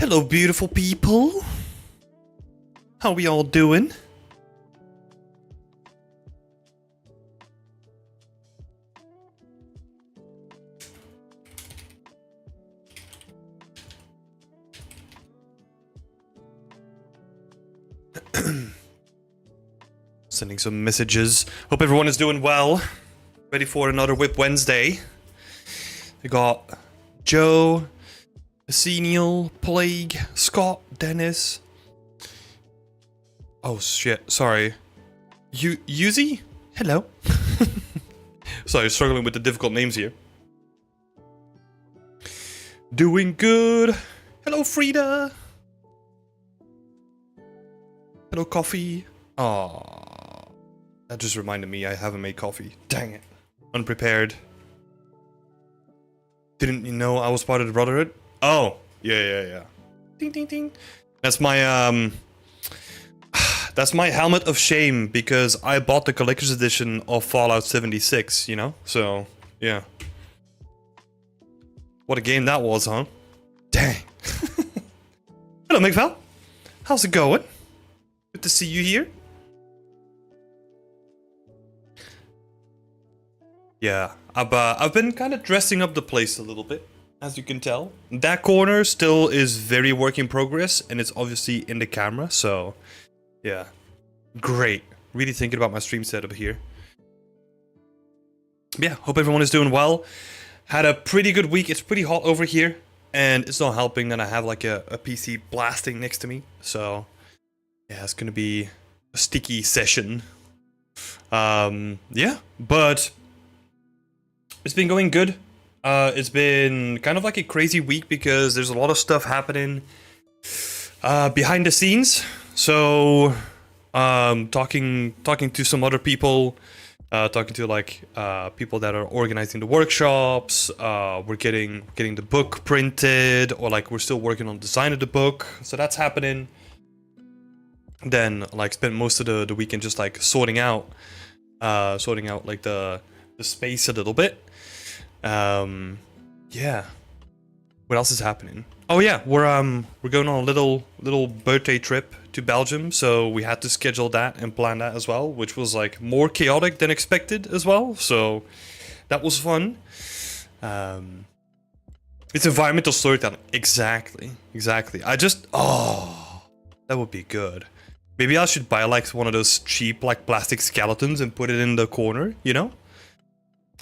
Hello, beautiful people. How we all doing? Sending some messages. Hope everyone is doing well. Ready for another Whip Wednesday. We got Joe, Senial, Plague, Scott, Dennis. Oh shit, sorry. Yuzi? Hello. Sorry, struggling with the difficult names here. Doing good. Hello, Frida. Hello, Coffee. Aww. That just reminded me I haven't made coffee. Dang it. Unprepared. Didn't you know I was part of the Brotherhood? Oh, yeah. Ding, ding, ding. That's my, that's my helmet of shame because I bought the collector's edition of Fallout 76, you know? So, yeah. What a game that was, huh? Dang. Hello, McVal. How's it going? Good to see you here. Yeah, I've been kind of dressing up the place a little bit. As you can tell, that corner still is very work in progress, and it's obviously in the camera, so yeah, great. Really thinking about my stream setup here. Yeah, hope everyone is doing well. Had a pretty good week. It's pretty hot over here, and it's not helping that I have like a PC blasting next to me, so yeah, it's gonna be a sticky session. Yeah, but it's been going good. It's been kind of like a crazy week because there's a lot of stuff happening behind the scenes. So, talking to some other people talking to like people that are organizing the workshops. We're getting the book printed, or like we're still working on the design of the book, so that's happening. Then like spent most of the weekend just like sorting out like the space a little bit. Yeah. What else is happening? Oh yeah, we're going on a little birthday trip to Belgium, so we had to schedule that and plan that as well, which was like more chaotic than expected as well. So that was fun. It's environmental storytelling. Exactly. That would be good. Maybe I should buy like one of those cheap like plastic skeletons and put it in the corner, you know?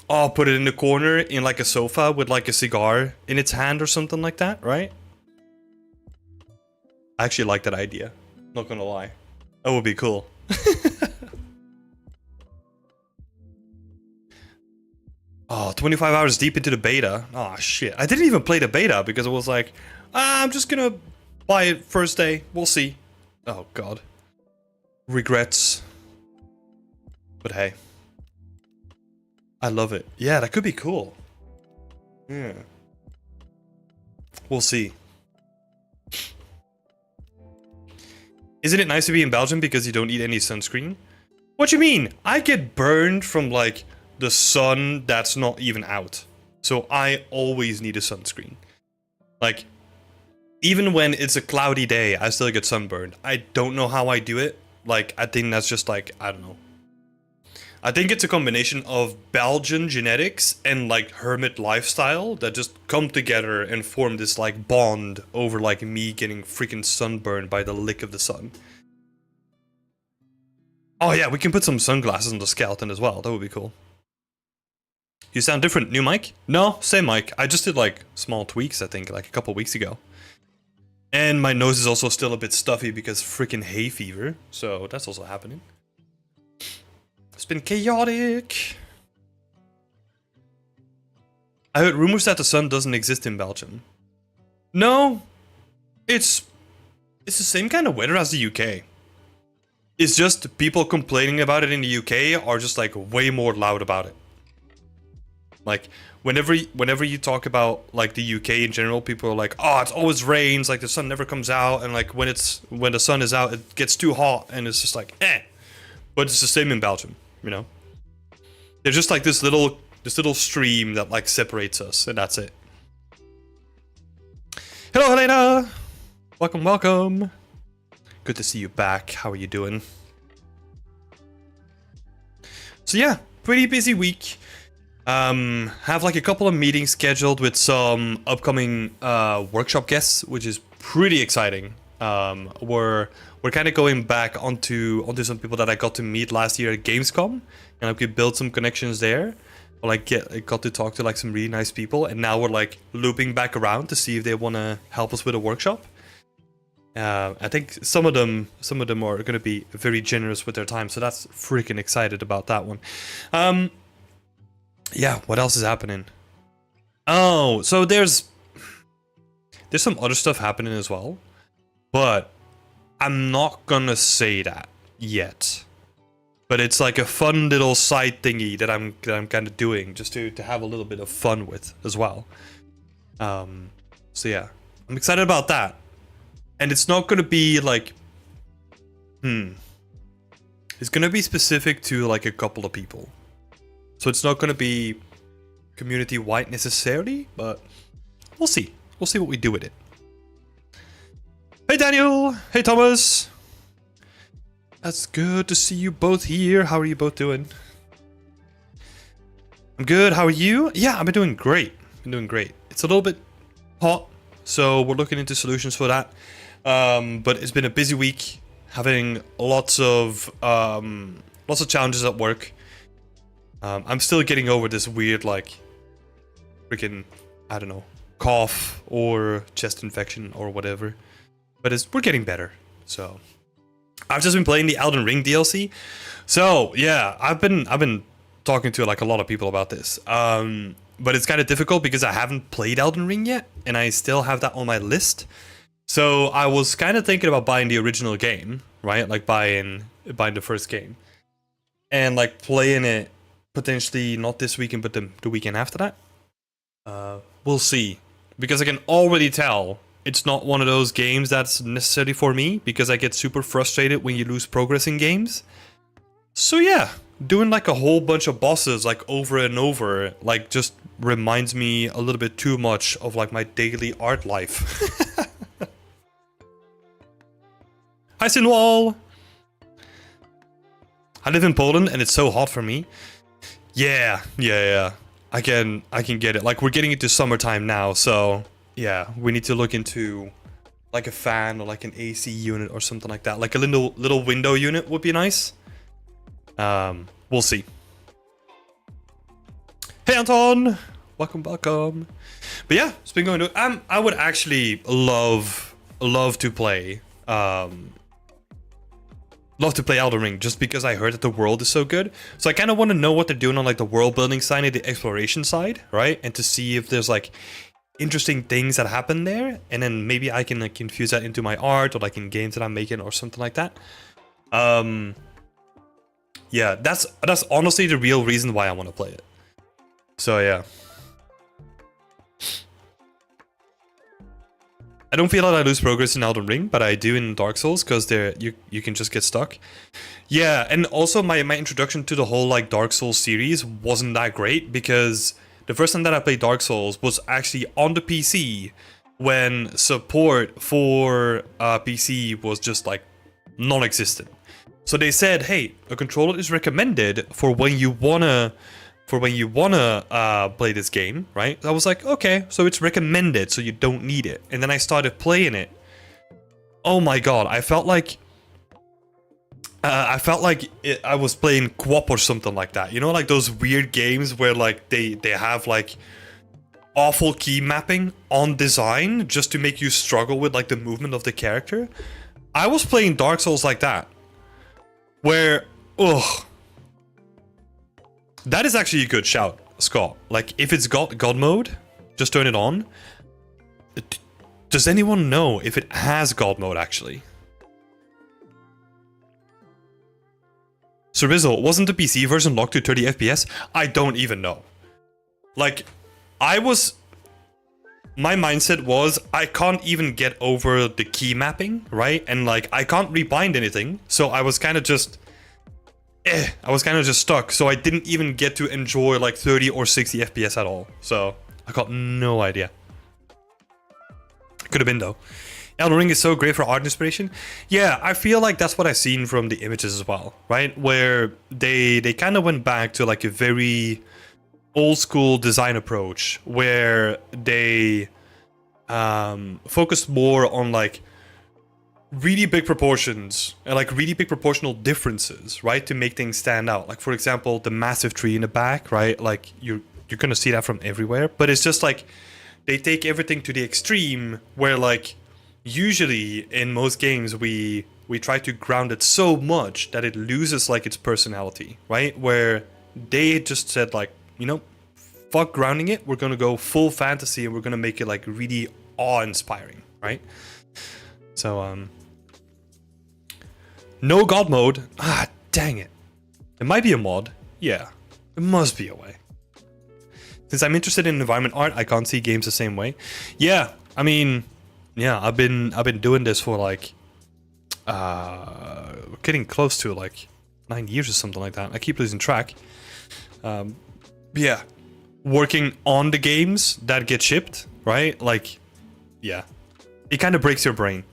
Oh, put it in the corner in like a sofa with like a cigar in its hand or something like that, right? I actually like that idea. Not gonna lie. That would be cool. Oh, 25 hours deep into the beta. Oh, shit. I didn't even play the beta because it was like, I'm just gonna buy it first day. We'll see. Oh, God. Regrets. But hey. I love it. Yeah, that could be cool. Yeah. We'll see. Isn't it nice to be in Belgium because you don't need any sunscreen? What do you mean? I get burned from like the sun that's not even out. So I always need a sunscreen. Like, even when it's a cloudy day, I still get sunburned. I don't know how I do it. Like, I think that's just like, I don't know. I think it's a combination of Belgian genetics and like hermit lifestyle that just come together and form this like bond over like me getting freaking sunburned by the lick of the sun. Oh yeah, we can put some sunglasses on the skeleton as well. That would be cool. You sound different. New mic? No, same mic. I just did like small tweaks, I think, like a couple weeks ago. And my nose is also still a bit stuffy because freaking hay fever. So that's also happening. It's been chaotic. I heard rumors that the sun doesn't exist in Belgium. No, it's the same kind of weather as the UK. It's just people complaining about it in the UK are just like way more loud about it. Like whenever you talk about like the UK in general, people are like, "Oh, it always rains. Like the sun never comes out, and like when the sun is out, it gets too hot, and it's just like eh." But it's the same in Belgium, you know. There's just like this little stream that like separates us, and that's it. Hello, Helena. Welcome. Good to see you back. How are you doing? So yeah, pretty busy week. Have like a couple of meetings scheduled with some upcoming workshop guests, which is pretty exciting. We're kind of going back onto some people that I got to meet last year at Gamescom, and I could build some connections there. Or like I got to talk to like some really nice people, and now we're like looping back around to see if they want to help us with a workshop. I think some of them are going to be very generous with their time, so that's freaking excited about that one. Yeah, what else is happening? Oh, so there's some other stuff happening as well, but I'm not gonna say that yet. But it's like a fun little side thingy that I'm kind of doing just to have a little bit of fun with as well. So yeah, I'm excited about that. And it's not gonna be like, it's gonna be specific to like a couple of people. So it's not gonna be community-wide necessarily, but we'll see. We'll see what we do with it. Hey Daniel! Hey Thomas! That's good to see you both here. How are you both doing? I'm good, how are you? Yeah, I've been doing great. It's a little bit hot, so we're looking into solutions for that. But it's been a busy week, having lots of challenges at work. I'm still getting over this weird, like, freaking, I don't know, cough or chest infection or whatever. But we're getting better. So I've just been playing the Elden Ring DLC. So yeah, I've been talking to like a lot of people about this. But it's kind of difficult because I haven't played Elden Ring yet, and I still have that on my list. So I was kind of thinking about buying the original game, right? Like buying the first game, and like playing it Potentially not this weekend, but the weekend after that. We'll see. Because I can already tell it's not one of those games that's necessarily for me, because I get super frustrated when you lose progress in games. So yeah, doing like a whole bunch of bosses like over and over, like just reminds me a little bit too much of like my daily art life. Hi Sinwall! I live in Poland and it's so hot for me. Yeah. I can get it. Like, we're getting into summertime now, so yeah, we need to look into like a fan or like an AC unit or something like that. Like a little window unit would be nice. We'll see. Hey Anton! Welcome. But yeah, it's been going to I would actually love to play Elden Ring, just because I heard that the world is so good. So I kind of want to know what they're doing on like the world building side and the exploration side, right? And to see if there's like interesting things that happen there, and then maybe I can like infuse that into my art or like in games that I'm making or something like that. Yeah, that's honestly the real reason why I want to play it. So yeah. I don't feel like I lose progress in Elden Ring, but I do in Dark Souls, because you can just get stuck. Yeah, and also my introduction to the whole like Dark Souls series wasn't that great, because the first time that I played Dark Souls was actually on the PC when support for PC was just like non-existent. So they said, hey, a controller is recommended for when you wanna play this game, right? I was like, okay, so it's recommended, so you don't need it. And then I started playing it. Oh my god, I felt like I was playing co-op or something like that. You know, like those weird games where like they have like awful key mapping on design just to make you struggle with like the movement of the character. I was playing Dark Souls like that, where that is actually a good shout, Scott. Like, if it's got God mode, just turn it on. Does anyone know if it has God mode, actually? So Rizzle, wasn't the PC version locked to 30 FPS? I don't even know. Like, my mindset was, I can't even get over the key mapping, right? And like, I can't rebind anything, so I was kind of just... I was kind of just stuck, so I didn't even get to enjoy like 30 or 60 FPS at all. So I got no idea. Could have been though. Elden Ring is so great for art inspiration. Yeah, I feel like that's what I've seen from the images as well, right? Where they kind of went back to like a very old school design approach, where they focused more on like really big proportions and like really big proportional differences, right, to make things stand out. Like, for example, the massive tree in the back, right? Like you're gonna see that from everywhere, but it's just like they take everything to the extreme, where like usually in most games we try to ground it so much that it loses like its personality, right? Where they just said like, you know, fuck grounding it, we're gonna go full fantasy and we're gonna make it like really awe-inspiring, right? So no God mode. Ah, dang it. It might be a mod. Yeah, it must be a way. Since I'm interested in environment art, I can't see games the same way. Yeah, I mean, yeah, I've been doing this for like getting close to like 9 years or something like that. I keep losing track. Yeah, working on the games that get shipped, right? Like, yeah, it kind of breaks your brain.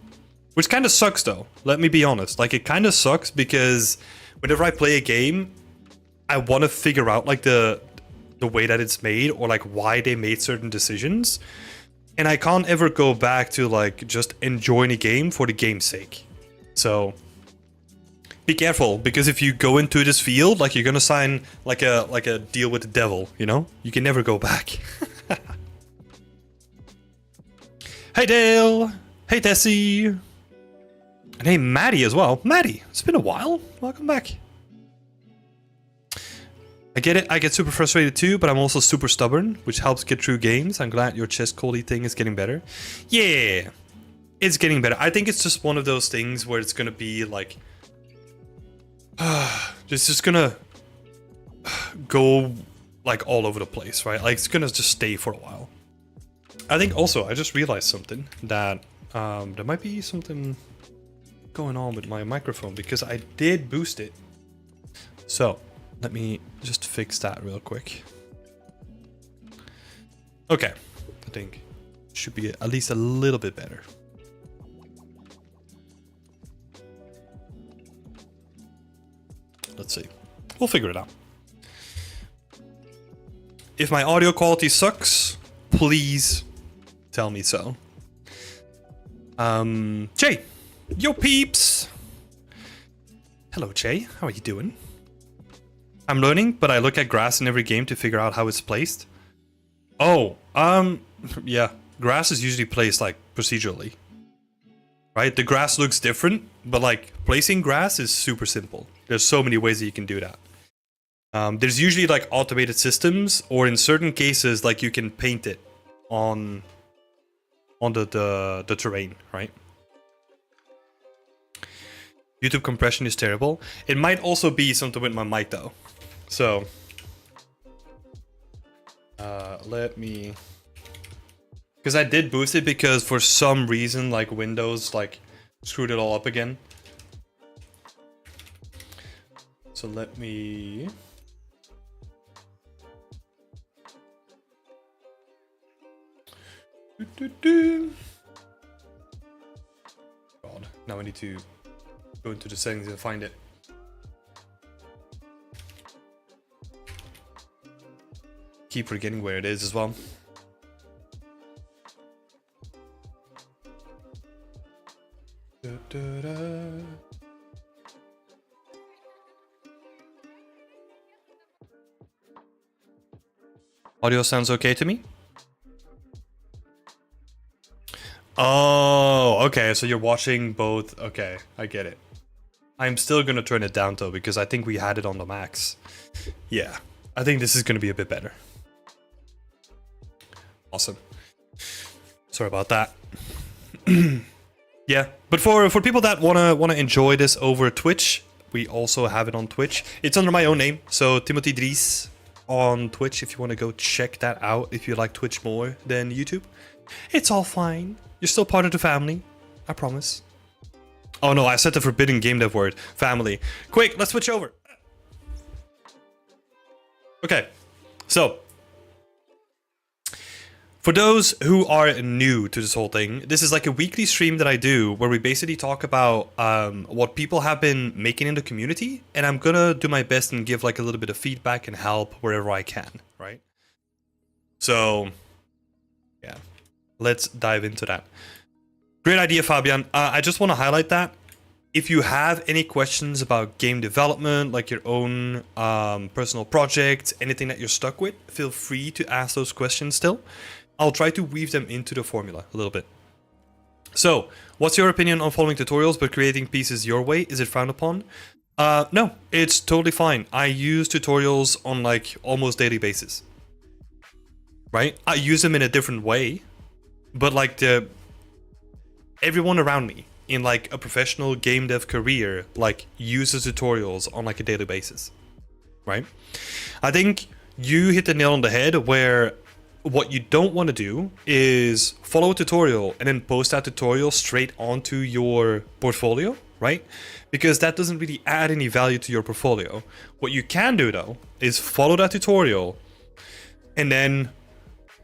Which kind of sucks though, let me be honest. Like, it kind of sucks because whenever I play a game, I want to figure out like the way that it's made, or like why they made certain decisions. And I can't ever go back to like just enjoying a game for the game's sake. So be careful, because if you go into this field, like you're gonna sign like a deal with the devil, you know? You can never go back. Hey Dale! Hey Tessie! And hey, Maddie as well. Maddie, it's been a while. Welcome back. I get it. I get super frustrated too, but I'm also super stubborn, which helps get through games. I'm glad your chest quality thing is getting better. Yeah, it's getting better. I think it's just one of those things where it's going to be like... it's just going to go like all over the place, right? Like it's gonna just stay for a while. I think also I just realized something that there might be something going on with my microphone because I did boost it. So let me just fix that real quick. Okay, I think it should be at least a little bit better. Let's see. We'll figure it out. If my audio quality sucks, please tell me so. Jay! Yo peeps! Hello Jay, how are you doing? I'm learning, but I look at grass in every game to figure out how it's placed. Oh, yeah. Grass is usually placed like procedurally. Right? The grass looks different, but like placing grass is super simple. There's so many ways that you can do that. There's usually like automated systems, or in certain cases, like you can paint it on the terrain, right? YouTube compression is terrible. It might also be something with my mic though. So let me, because I did boost it because for some reason like Windows like screwed it all up again. So let me God, now I need to go into the settings and find it. Keep forgetting where it is as well. Audio sounds okay to me? Oh, okay, so you're watching both. Okay, I get it. I'm still gonna turn it down though, because I think we had it on the max. Yeah, I think this is gonna be a bit better. Awesome. Sorry about that. Yeah, but for people that wanna enjoy this over Twitch, we also have it on Twitch. It's under my own name, so Timothy Dries on Twitch. If you want to go check that out, if you like Twitch more than YouTube, it's all fine. You're still part of the family, I promise. Oh no, I said the forbidden game dev word. Family. Quick, let's switch over. Okay, so for those who are new to this whole thing, this is like a weekly stream that I do where we basically talk about what people have been making in the community, and I'm gonna do my best and give like a little bit of feedback and help wherever I can, right? So, yeah, let's dive into that. Great idea, Fabian. I just want to highlight that if you have any questions about game development, like your own personal projects, anything that you're stuck with, feel free to ask those questions still. I'll try to weave them into the formula a little bit. So, what's your opinion on following tutorials but creating pieces your way? Is it frowned upon? No, it's totally fine. I use tutorials on like almost daily basis. Right? I use them in a different way, but like everyone around me in like a professional game dev career like uses tutorials on like a daily basis, right? I think you hit the nail on the head where what you don't want to do is follow a tutorial and then post that tutorial straight onto your portfolio, right? Because that doesn't really add any value to your portfolio. What you can do though is follow that tutorial and then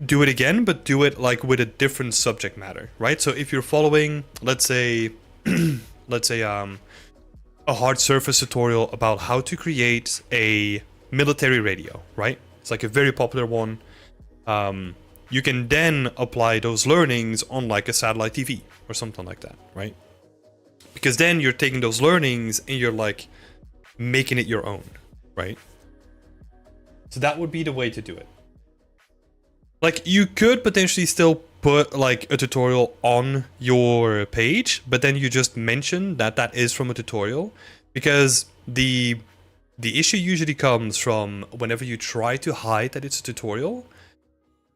do it again, but do it like with a different subject matter, right? So if you're following, let's say a hard surface tutorial about how to create a military radio, right? It's like a very popular one. You can then apply those learnings on like a satellite TV or something like that, right? Because then you're taking those learnings and you're like making it your own, right? So that would be the way to do it. Like you could potentially still put like a tutorial on your page, but then you just mention that that is from a tutorial, because the issue usually comes from whenever you try to hide that it's a tutorial,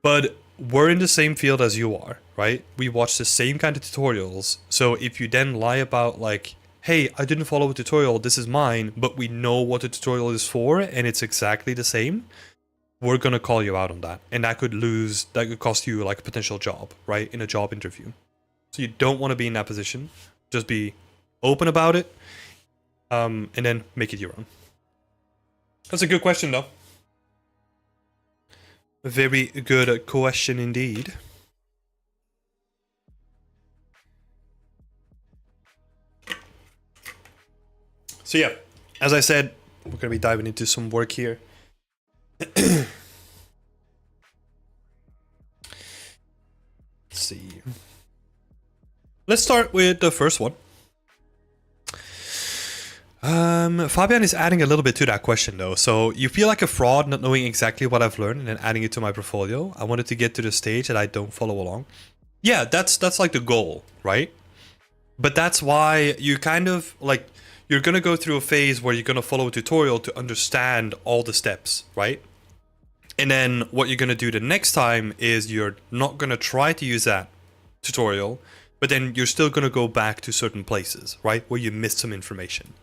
but we're in the same field as you are, right? We watch the same kind of tutorials. So if you then lie about like hey, I didn't follow a tutorial, this is mine, but we know what the tutorial is for and it's exactly the same, we're gonna call you out on that. And that could cost you like a potential job, right? In a job interview. So you don't want to be in that position. Just be open about it, and then make it your own. That's a good question though. A very good question indeed. So yeah, as I said, we're gonna be diving into some work here. Let's see. Let's start with the first one. Fabian is adding a little bit to that question though. So you feel like a fraud not knowing exactly what I've learned and then adding it to my portfolio. I wanted to get to the stage that I don't follow along. Yeah, that's like the goal, right? But that's why you kind of like, you're gonna go through a phase where you're gonna follow a tutorial to understand all the steps, right? And then what you're gonna do the next time is you're not gonna try to use that tutorial, but then you're still gonna go back to certain places, right? Where you missed some information.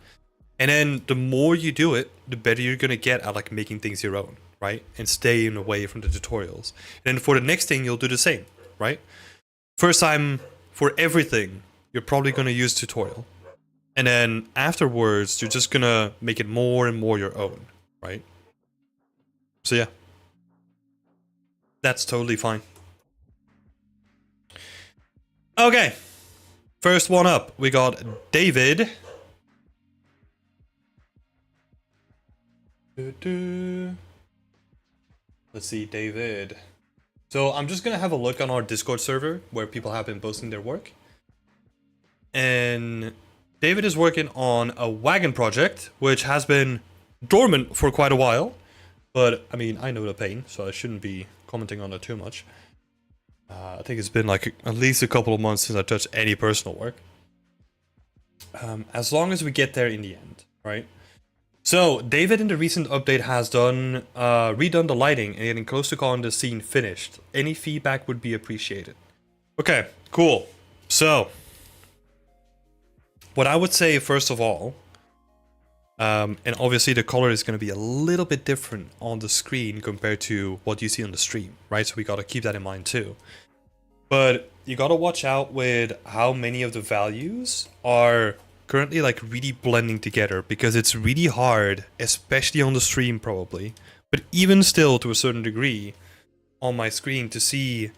And then the more you do it, the better you're gonna get at like making things your own, right? And staying away from the tutorials. And then for the next thing, you'll do the same, right? First time for everything, you're probably gonna use tutorial. And then afterwards, you're just gonna make it more and more your own, right? So yeah. That's totally fine. Okay. First one up, we got David. Let's see, David. So I'm just gonna have a look on our Discord server where people have been posting their work. And David is working on a wagon project, which has been dormant for quite a while. But, I mean, I know the pain, so I shouldn't be commenting on it too much. I think it's been like at least a couple of months since I touched any personal work. As long as we get there in the end, right? So, David in the recent update has redone the lighting and getting close to calling the scene finished. Any feedback would be appreciated. Okay, cool. So, what I would say first of all, and obviously the color is going to be a little bit different on the screen compared to what you see on the stream, right? So we got to keep that in mind too. But you got to watch out with how many of the values are currently like really blending together, because it's really hard, especially on the stream probably, but even still to a certain degree on my screen to see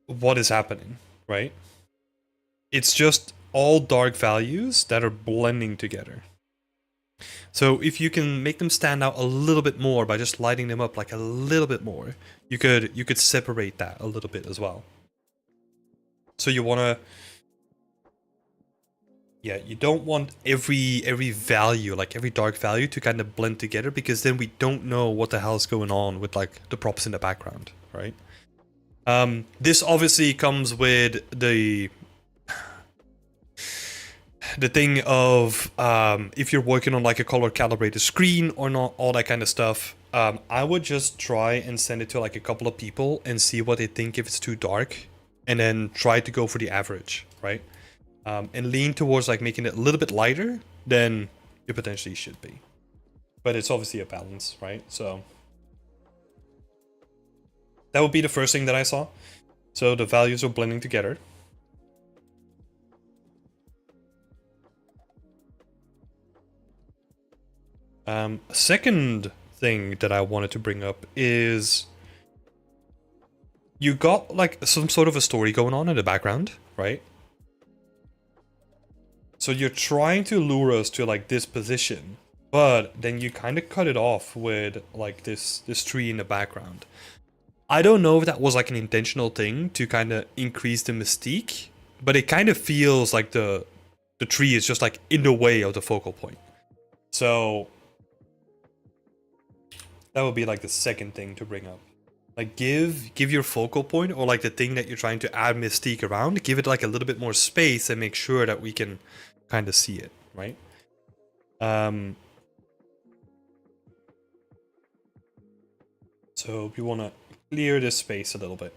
what is happening, right? It's just all dark values that are blending together. So if you can make them stand out a little bit more by just lighting them up like a little bit more, you could separate that a little bit as well. So you want to, yeah, you don't want every value, like every dark value, to kind of blend together, because then we don't know what the hell is going on with like the props in the background, right? This obviously comes with the thing of if you're working on like a color calibrated screen or not, all that kind of stuff. I would just try and send it to like a couple of people and see what they think if it's too dark, and then try to go for the average, right? And lean towards like making it a little bit lighter than you potentially should be. But it's obviously a balance, right? So that would be the first thing that I saw. So the values are blending together. Second thing that I wanted to bring up is you got like some sort of a story going on in the background, right? So you're trying to lure us to like this position, but then you kind of cut it off with like this tree in the background. I don't know if that was like an intentional thing to kind of increase the mystique, but it kind of feels like the tree is just like in the way of the focal point. So that would be like the second thing to bring up. Like give your focal point, or like the thing that you're trying to add mystique around, give it like a little bit more space and make sure that we can kind of see it, right? So we want to clear this space a little bit.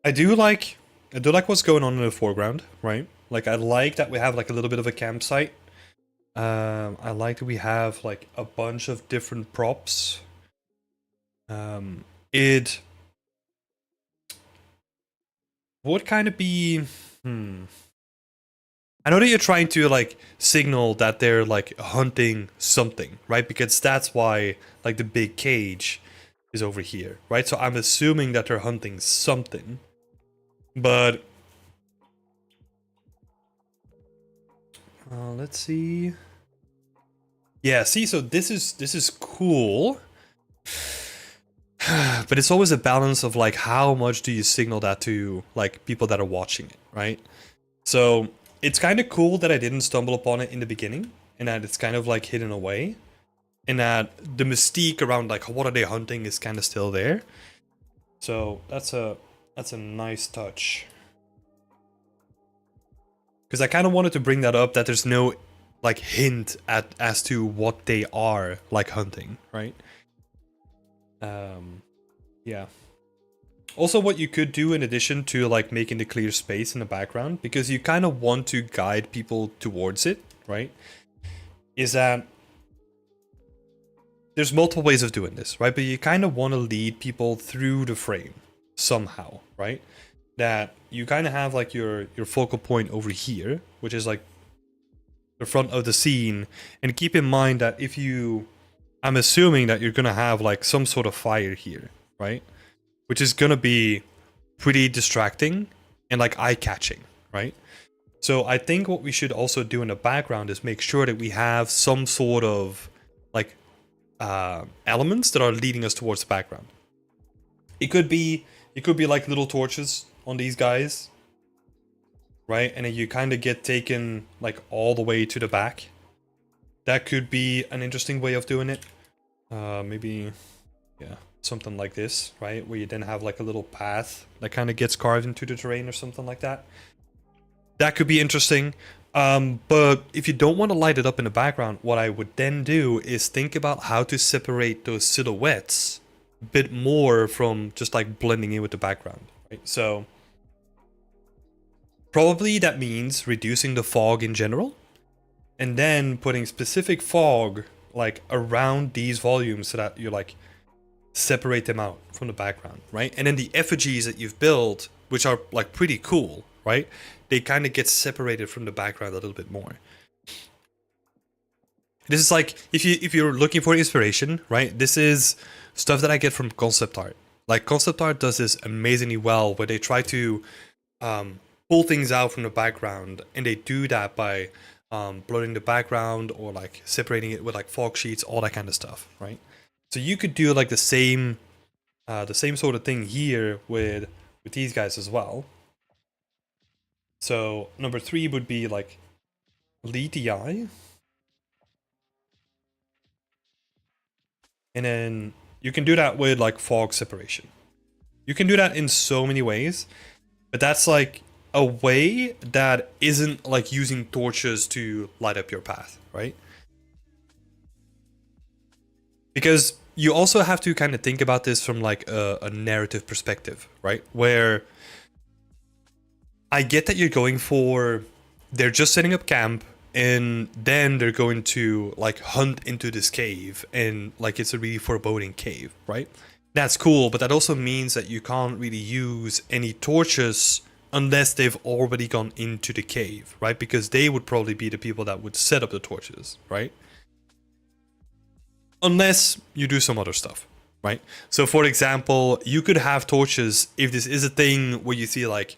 I do like what's going on in the foreground, right? Like I like that we have like a little bit of a campsite. I like that we have like a bunch of different props. It would kind of be I know that you're trying to like signal that they're like hunting something, right? Because that's why like the big cage is over here, right? So I'm assuming that they're hunting something. But let's see. Yeah, see, so this is cool. But it's always a balance of like how much do you signal that to like people that are watching it, right? So it's kind of cool that I didn't stumble upon it in the beginning and that it's kind of like hidden away and that the mystique around like what are they hunting is kind of still there. So that's a nice touch. Because I kind of wanted to bring that up, that there's no like hint as to what they are like hunting, right? Yeah. Also, what you could do in addition to like making the clear space in the background, because you kind of want to guide people towards it, right? Is that there's multiple ways of doing this, right? But you kind of want to lead people through the frame somehow, right? That you kind of have like your focal point over here, which is like the front of the scene. And keep in mind that if you, I'm assuming that you're gonna have like some sort of fire here, right? Which is gonna be pretty distracting and like eye-catching, right? So I think what we should also do in the background is make sure that we have some sort of like elements that are leading us towards the background. It could be like little torches on these guys, right? And then you kind of get taken like all the way to the back. That could be an interesting way of doing it. Maybe, yeah, something like this, right? Where you then have like a little path that kind of gets carved into the terrain or something like that. That could be interesting. But if you don't want to light it up in the background, what I would then do is think about how to separate those silhouettes a bit more from just like blending in with the background, right? So probably that means reducing the fog in general and then putting specific fog like around these volumes so that you like separate them out from the background, right? And then the effigies that you've built, which are like pretty cool, right? They kind of get separated from the background a little bit more. This is like if you're looking for inspiration, right? This is stuff that I get from concept art. Like concept art does this amazingly well, where they try to pull things out from the background, and they do that by blurring the background or like separating it with like fog sheets, all that kind of stuff, right? So you could do like the same sort of thing here with these guys as well. So number 3 would be like lead the eye. And then you can do that with like fog separation. You can do that in so many ways, but that's like a way that isn't like using torches to light up your path, right? Because you also have to kind of think about this from like a narrative perspective, right? Where I get that you're going for, they're just setting up camp and then they're going to like hunt into this cave and like it's a really foreboding cave, right? That's cool, but that also means that you can't really use any torches unless they've already gone into the cave, right? Because they would probably be the people that would set up the torches, right? Unless you do some other stuff, right? So for example, you could have torches if this is a thing where you see like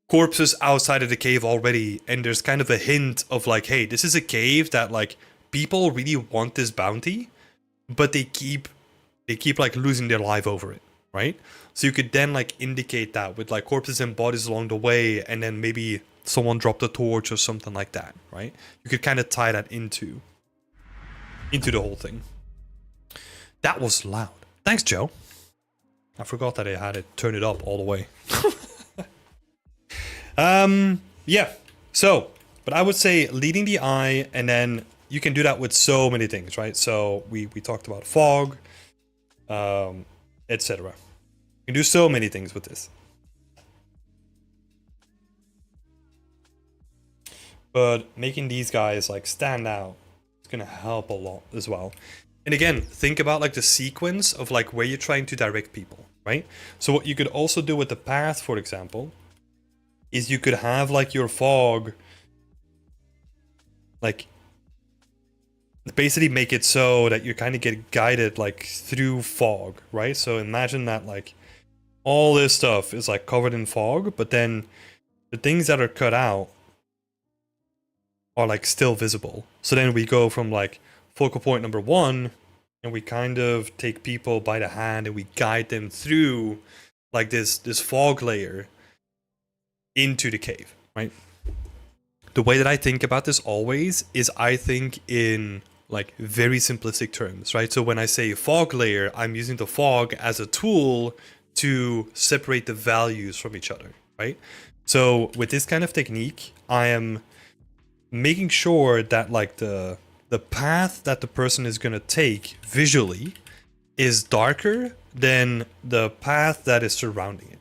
corpses outside of the cave already, and there's kind of a hint of like, hey, this is a cave that like people really want this bounty, but they keep like losing their life over it, right? So you could then like indicate that with like corpses and bodies along the way, and then maybe someone dropped a torch or something like that, right? You could kind of tie that into the whole thing. That was loud. Thanks, Joe. I forgot that I had it turn it up all the way. Yeah. So, but I would say leading the eye, and then you can do that with so many things, right? So we talked about fog, etc. You can do so many things with this. but making these guys like stand out is gonna help a lot as well. And again, think about like the sequence of like where you're trying to direct people, right? So what you could also do with the path, for example, is you could have like your fog, like basically make it so that you kind of get guided like through fog, right? So imagine that like all this stuff is like covered in fog, but then the things that are cut out are like still visible. So then we go from like focal point number 1 and we kind of take people by the hand and we guide them through like this fog layer into the cave, right? The way that I think about this always is I think in like very simplistic terms, right? So when I say fog layer, I'm using the fog as a tool to separate the values from each other, right? So with this kind of technique, I am making sure that like the path that the person is going to take visually is darker than the path that is surrounding it,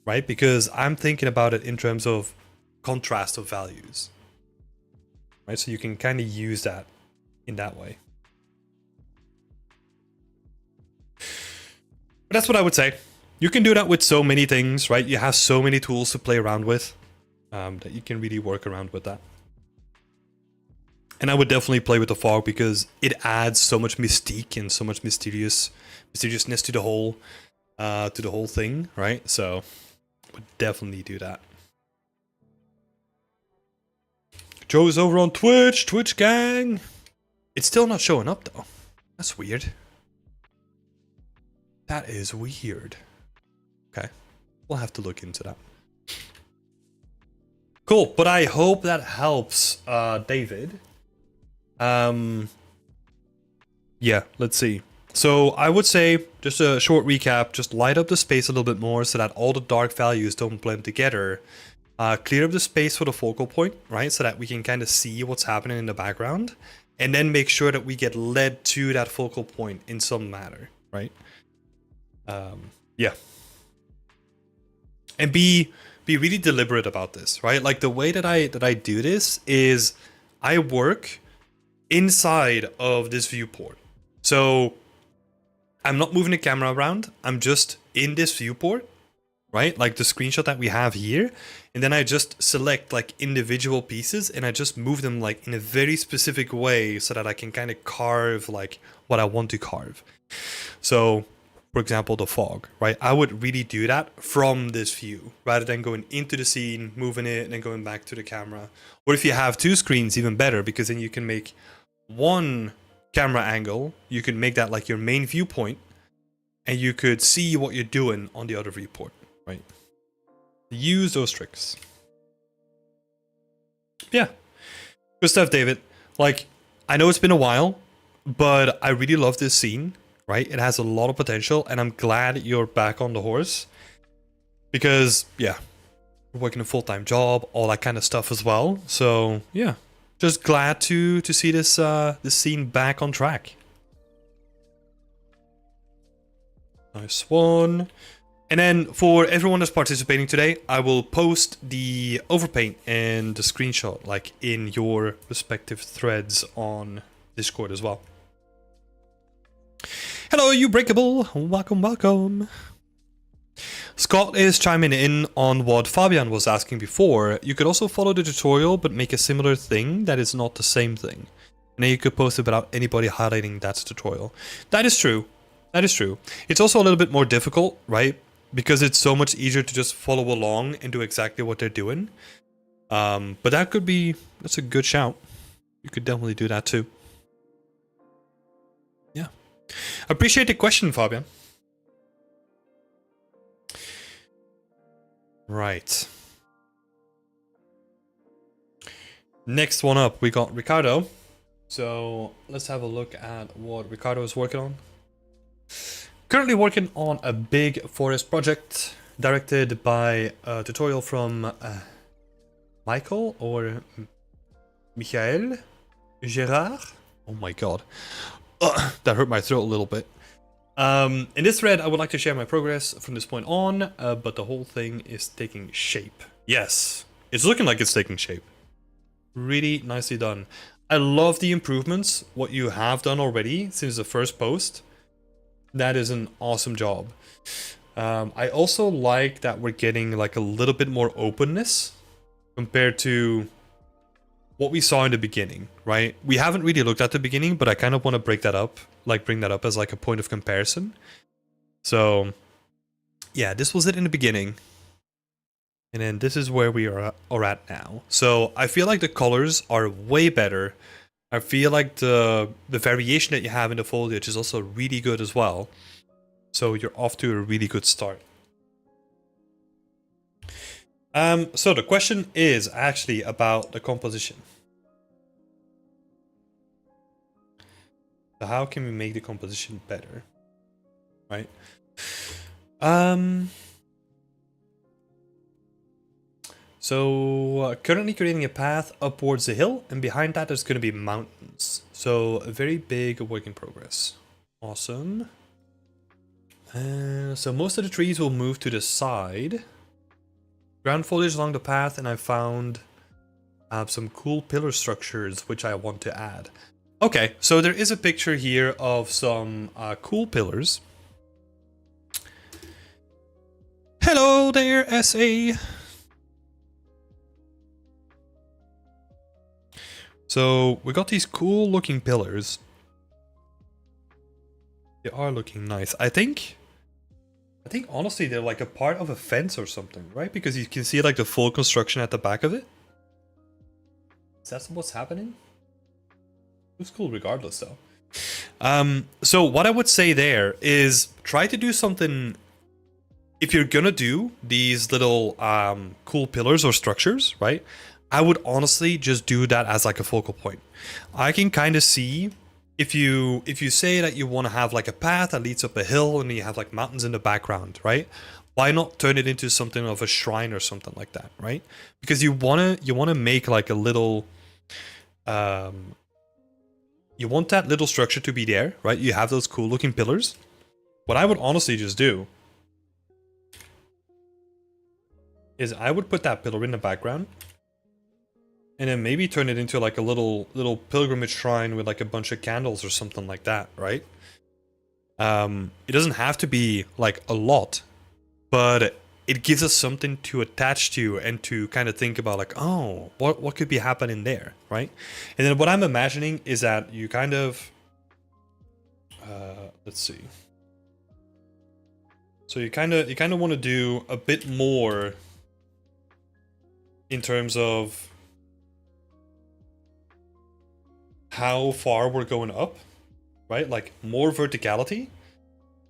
right? Because I'm thinking about it in terms of contrast of values, right? So you can kind of use that in that way. But that's what I would say. You can do that with so many things, right? You have so many tools to play around with that you can really work around with that. And I would definitely play with the fog because it adds so much mystique and so much mysteriousness to the whole thing, right? So I would definitely do that. Joe is over on Twitch gang. It's still not showing up though. That's weird. That is weird. Okay, we'll have to look into that. Cool, but I hope that helps, David. Yeah, let's see. So I would say, just a short recap, just light up the space a little bit more so that all the dark values don't blend together. Clear up the space for the focal point, right? So that we can kind of see what's happening in the background. And then make sure that we get led to that focal point in some manner, right? Yeah. And be really deliberate about this, right? Like the way that I do this is I work inside of this viewport. So I'm not moving the camera around. I'm just in this viewport, right? Like the screenshot that we have here. And then I just select like individual pieces and I just move them like in a very specific way so that I can kind of carve like what I want to carve. So for example, the fog, right? I would really do that from this view rather than going into the scene, moving it, and then going back to the camera. Or if you have two screens, even better, because then you can make one camera angle. You can make that like your main viewpoint, and you could see what you're doing on the other viewport, right? Use those tricks. Yeah. Good stuff, David. Like, I know it's been a while, but I really love this scene. Right? It has a lot of potential, and I'm glad you're back on the horse. Because, yeah, you're working a full-time job, all that kind of stuff as well. So, yeah, just glad to see this this scene back on track. Nice one. And then for everyone that's participating today, I will post the overpaint and the screenshot like in your respective threads on Discord as well. Hello, you breakable. Welcome, welcome. Scott is chiming in on what Fabian was asking before. You could also follow the tutorial, but make a similar thing that is not the same thing. And then you could post it without anybody highlighting that tutorial. That is true. That is true. It's also a little bit more difficult, right? Because it's so much easier to just follow along and do exactly what they're doing. But that's a good shout. You could definitely do that too. Yeah. Appreciate the question, Fabian. Right. Next one up, we got Ricardo. So let's have a look at what Ricardo is working on. Currently working on a big forest project directed by a tutorial from Michael or Michael Gerard. Oh my god. That hurt my throat a little bit. In this thread, I would like to share my progress from this point on, but the whole thing is taking shape. Yes, it's looking like it's taking shape. Really nicely done. I love the improvements, what you have done already since the first post. That is an awesome job. I also like that we're getting like a little bit more openness compared to what we saw in the beginning, right? We haven't really looked at the beginning, but I kind of want to break that up, like bring that up as like a point of comparison. So yeah, this was it in the beginning. And then this is where we are at now. So I feel like the colors are way better. I feel like the variation that you have in the foliage is also really good as well. So you're off to a really good start. So the question is actually about the composition. So how can we make the composition better? Right? So currently creating a path upwards the hill, and behind that there's going to be mountains. So a very big work in progress. Awesome. So most of the trees will move to the side. Ground foliage along the path, and I found some cool pillar structures which I want to add. Okay, so there is a picture here of some cool pillars. Hello there, SA! So we got these cool looking pillars. They are looking nice. I think honestly they're like a part of a fence or something, right? Because you can see like the full construction at the back of it. Is that what's happening? It's cool regardless though. So what I would say there is try to do something. If you're gonna do these little cool pillars or structures, right? I would honestly just do that as like a focal point. I can kind of see if you say that you want to have like a path that leads up a hill and you have like mountains in the background, right? Why not turn it into something of a shrine or something like that, right? Because you wanna make like a little you want that little structure to be there, right? You have those cool looking pillars. What I would honestly just do is I would put that pillar in the background and then maybe turn it into like a little pilgrimage shrine with like a bunch of candles or something like that, right? It doesn't have to be like a lot, but it gives us something to attach to and to kind of think about like, oh, what could be happening there, right? And then what I'm imagining is that you kind of, let's see. So you kind of want to do a bit more in terms of how far we're going up, right? Like more verticality,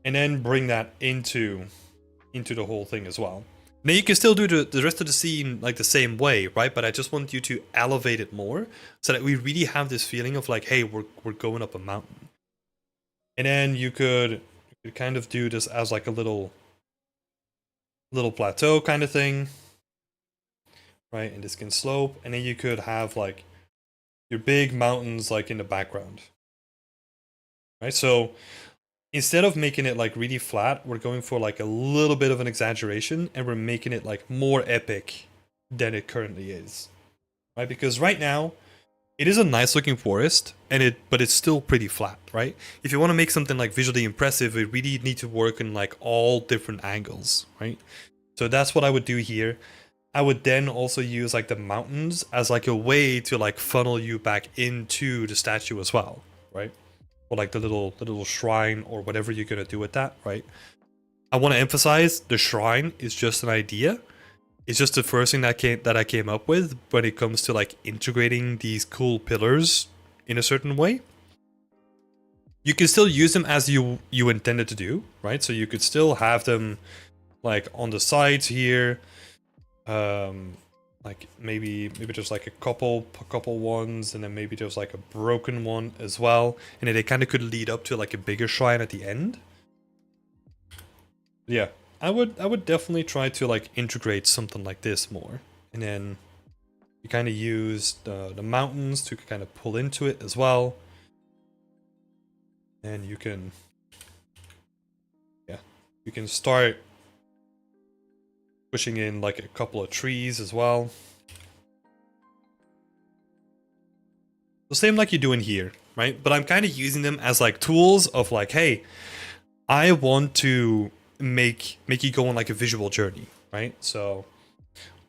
and then bring that into the whole thing as well. Now you can still do the rest of the scene like the same way, right? But I just want you to elevate it more so that we really have this feeling of like, hey, we're going up a mountain. And then you could kind of do this as like a little plateau kind of thing, right? And this can slope, and then you could have like your big mountains like in the background, right? So instead of making it like really flat, we're going for like a little bit of an exaggeration, and we're making it like more epic than it currently is, right? Because right now it is a nice looking forest, but it's still pretty flat, right? If you want to make something like visually impressive, we really need to work in like all different angles, right? So that's what I would do here. I would then also use like the mountains as like a way to like funnel you back into the statue as well, right? Or like the little shrine or whatever you're gonna do with that, right? I want to emphasize the shrine is just an idea. It's just the first thing that I came up with when it comes to like integrating these cool pillars in a certain way. You can still use them as you intended to do, right? So you could still have them like on the sides here. Like maybe there's like a couple ones, and then maybe there's like a broken one as well, and then they kind of could lead up to like a bigger shrine at the end. Yeah, I would definitely try to like integrate something like this more, and then you kind of use the mountains to kind of pull into it as well, and you can start pushing in like a couple of trees as well. So same like you're doing here, right? But I'm kind of using them as like tools of like, hey, I want to make you go on like a visual journey, right? So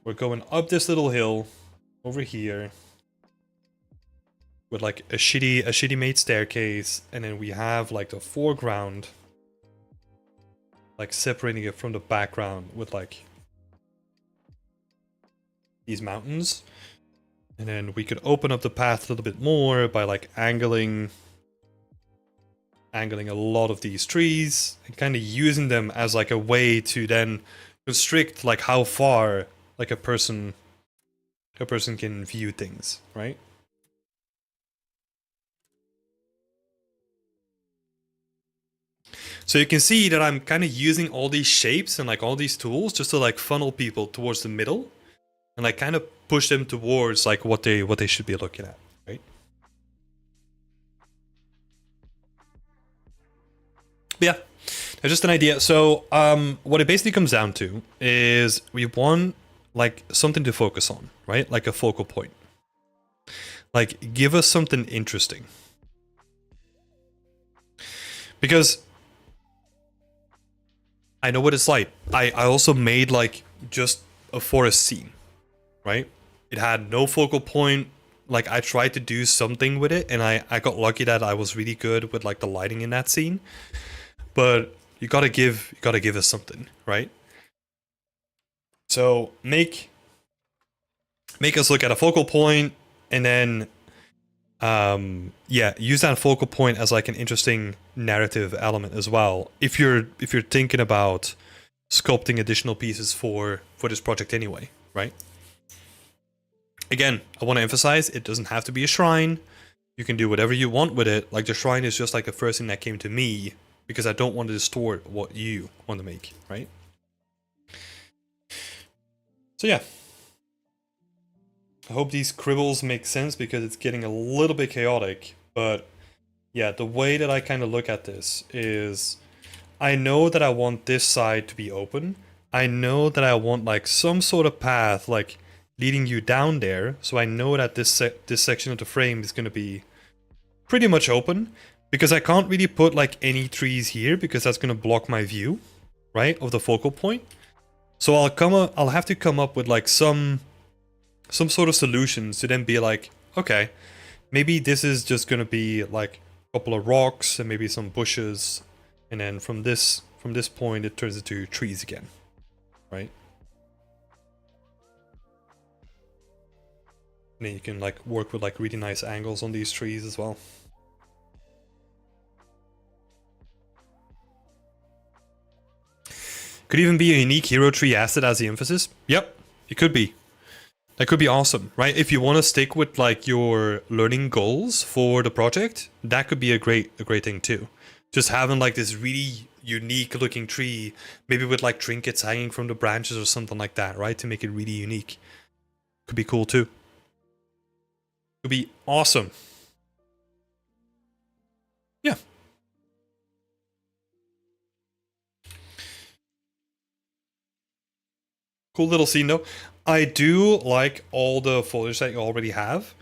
we're going up this little hill over here with like a shitty made staircase, and then we have like the foreground like separating it from the background with like these mountains. And then we could open up the path a little bit more by like angling a lot of these trees and kind of using them as like a way to then constrict like how far like a person can view things, right? So you can see that I'm kind of using all these shapes and like all these tools just to like funnel people towards the middle and like kind of push them towards like what they should be looking at, right? But yeah, that's just an idea. So what it basically comes down to is we want like something to focus on, right? Like a focal point. Like give us something interesting. Because I know what it's like. I also made like just a forest scene, right? It had no focal point. Like I tried to do something with it, and I got lucky that I was really good with like the lighting in that scene. But you gotta give us something, right? So make us look at a focal point, and then yeah, use that focal point as like an interesting narrative element as well. If you're thinking about sculpting additional pieces for this project anyway, right? Again, I want to emphasize it doesn't have to be a shrine. You can do whatever you want with it. Like the shrine is just like the first thing that came to me because I don't want to distort what you want to make, right? So yeah. I hope these cribbles make sense because it's getting a little bit chaotic, but yeah, the way that I kind of look at this is I know that I want this side to be open. I know that I want like some sort of path like leading you down there, so I know that this section of the frame is going to be pretty much open because I can't really put like any trees here because that's going to block my view, right, of the focal point. So I'll have to come up with like some sort of solutions to then be like, okay, maybe this is just gonna be like a couple of rocks and maybe some bushes, and then from this point it turns into trees again, right? And then you can like work with like really nice angles on these trees as well. Could even be a unique hero tree asset as the emphasis. Yep, it could be. That could be awesome, right? If you want to stick with like your learning goals for the project, that could be a great thing too. Just having like this really unique looking tree, maybe with like trinkets hanging from the branches or something like that, right? To make it really unique. Could be cool too. Could be awesome. Yeah. Cool little scene though. I do like all the foliage that you already have.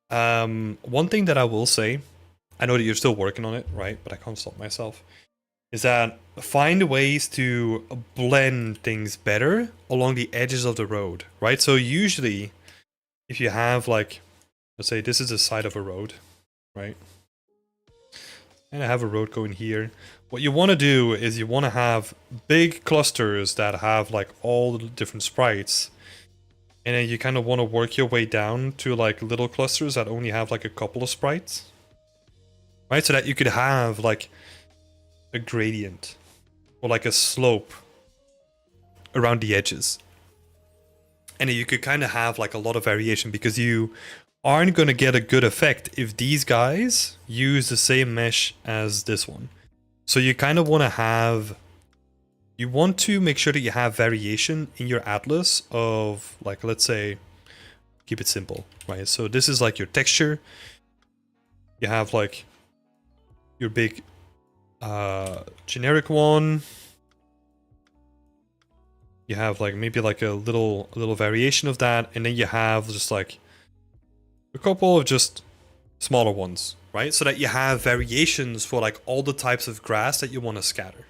One thing that I will say, I know that you're still working on it, right? But I can't stop myself. Is that find ways to blend things better along the edges of the road, right? So usually, if you have like, let's say this is the side of a road, right? And I have a road going here. What you want to do is you want to have big clusters that have like all the different sprites. And then you kind of want to work your way down to like little clusters that only have like a couple of sprites. Right? So that you could have like a gradient or like a slope around the edges. And then you could kind of have like a lot of variation because you aren't going to get a good effect if these guys use the same mesh as this one. So you kind of want to have... You want to make sure that you have variation in your atlas of, like, let's say, keep it simple, right? So this is like your texture. You have like your big generic one. You have like maybe like a little variation of that, and then you have just like a couple of just smaller ones, right? So that you have variations for like all the types of grass that you want to scatter.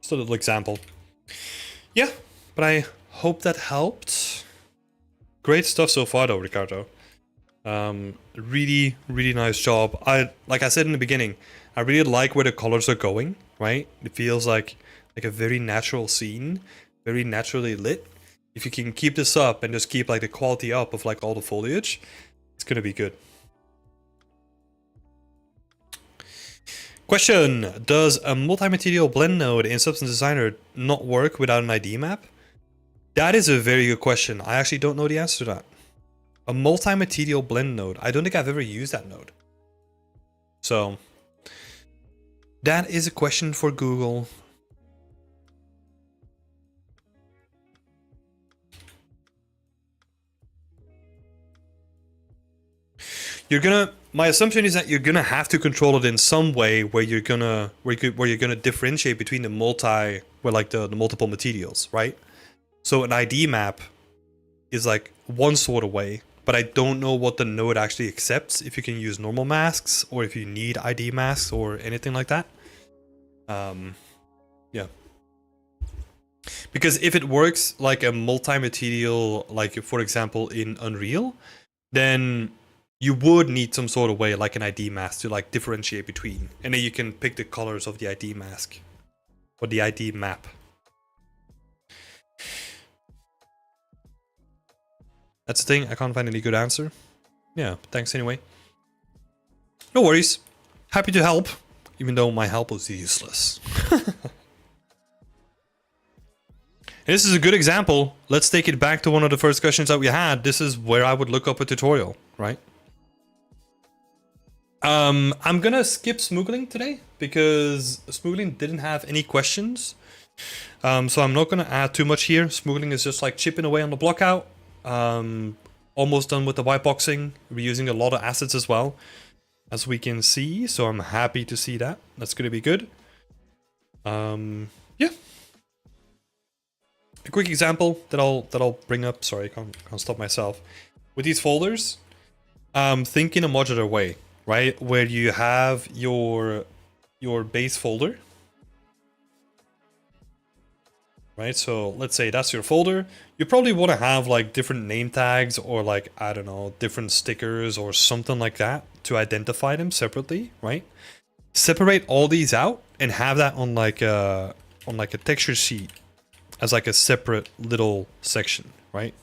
Just a little example. Yeah, but I hope that helped. Great stuff so far though, Ricardo. Really, really nice job. Like I said in the beginning, I really like where the colors are going, right? It feels like a very natural scene, very naturally lit. If you can keep this up and just keep like the quality up of like all the foliage, it's gonna be good. Question: does a multi-material blend node in Substance Designer not work without an ID map? That is a very good question. I actually don't know the answer to that. A multi-material blend node. I don't think I've ever used that node. So that is a question for Google. My assumption is that you're gonna have to control it in some way where you're gonna differentiate between the multiple materials, right? So an ID map is like one sort of way, but I don't know what the node actually accepts, if you can use normal masks or if you need ID masks or anything like that. Yeah. Because if it works like a multi-material, like for example in Unreal, then you would need some sort of way, like an ID mask, to like differentiate between, and then you can pick the colors of the ID mask or the ID map. That's the thing. I can't find any good answer. Yeah, thanks anyway. No worries. Happy to help, even though my help was useless. This is a good example. Let's take it back to one of the first questions that we had. This is where I would look up a tutorial, right? I'm gonna skip Smling today because Smling didn't have any questions. So I'm not gonna add too much here. Smling is just like chipping away on the blockout. Almost done with the white boxing. We're using a lot of assets as well, as we can see. So I'm happy to see that. That's gonna be good. Yeah. A quick example that I'll bring up. Sorry, I can't stop myself. With these folders, think in a modular way, right? Where you have your base folder, right? So let's say that's your folder. You probably want to have like different name tags or like, I don't know, different stickers or something like that to identify them separately, right? Separate all these out and have that on like a texture sheet as like a separate little section, right?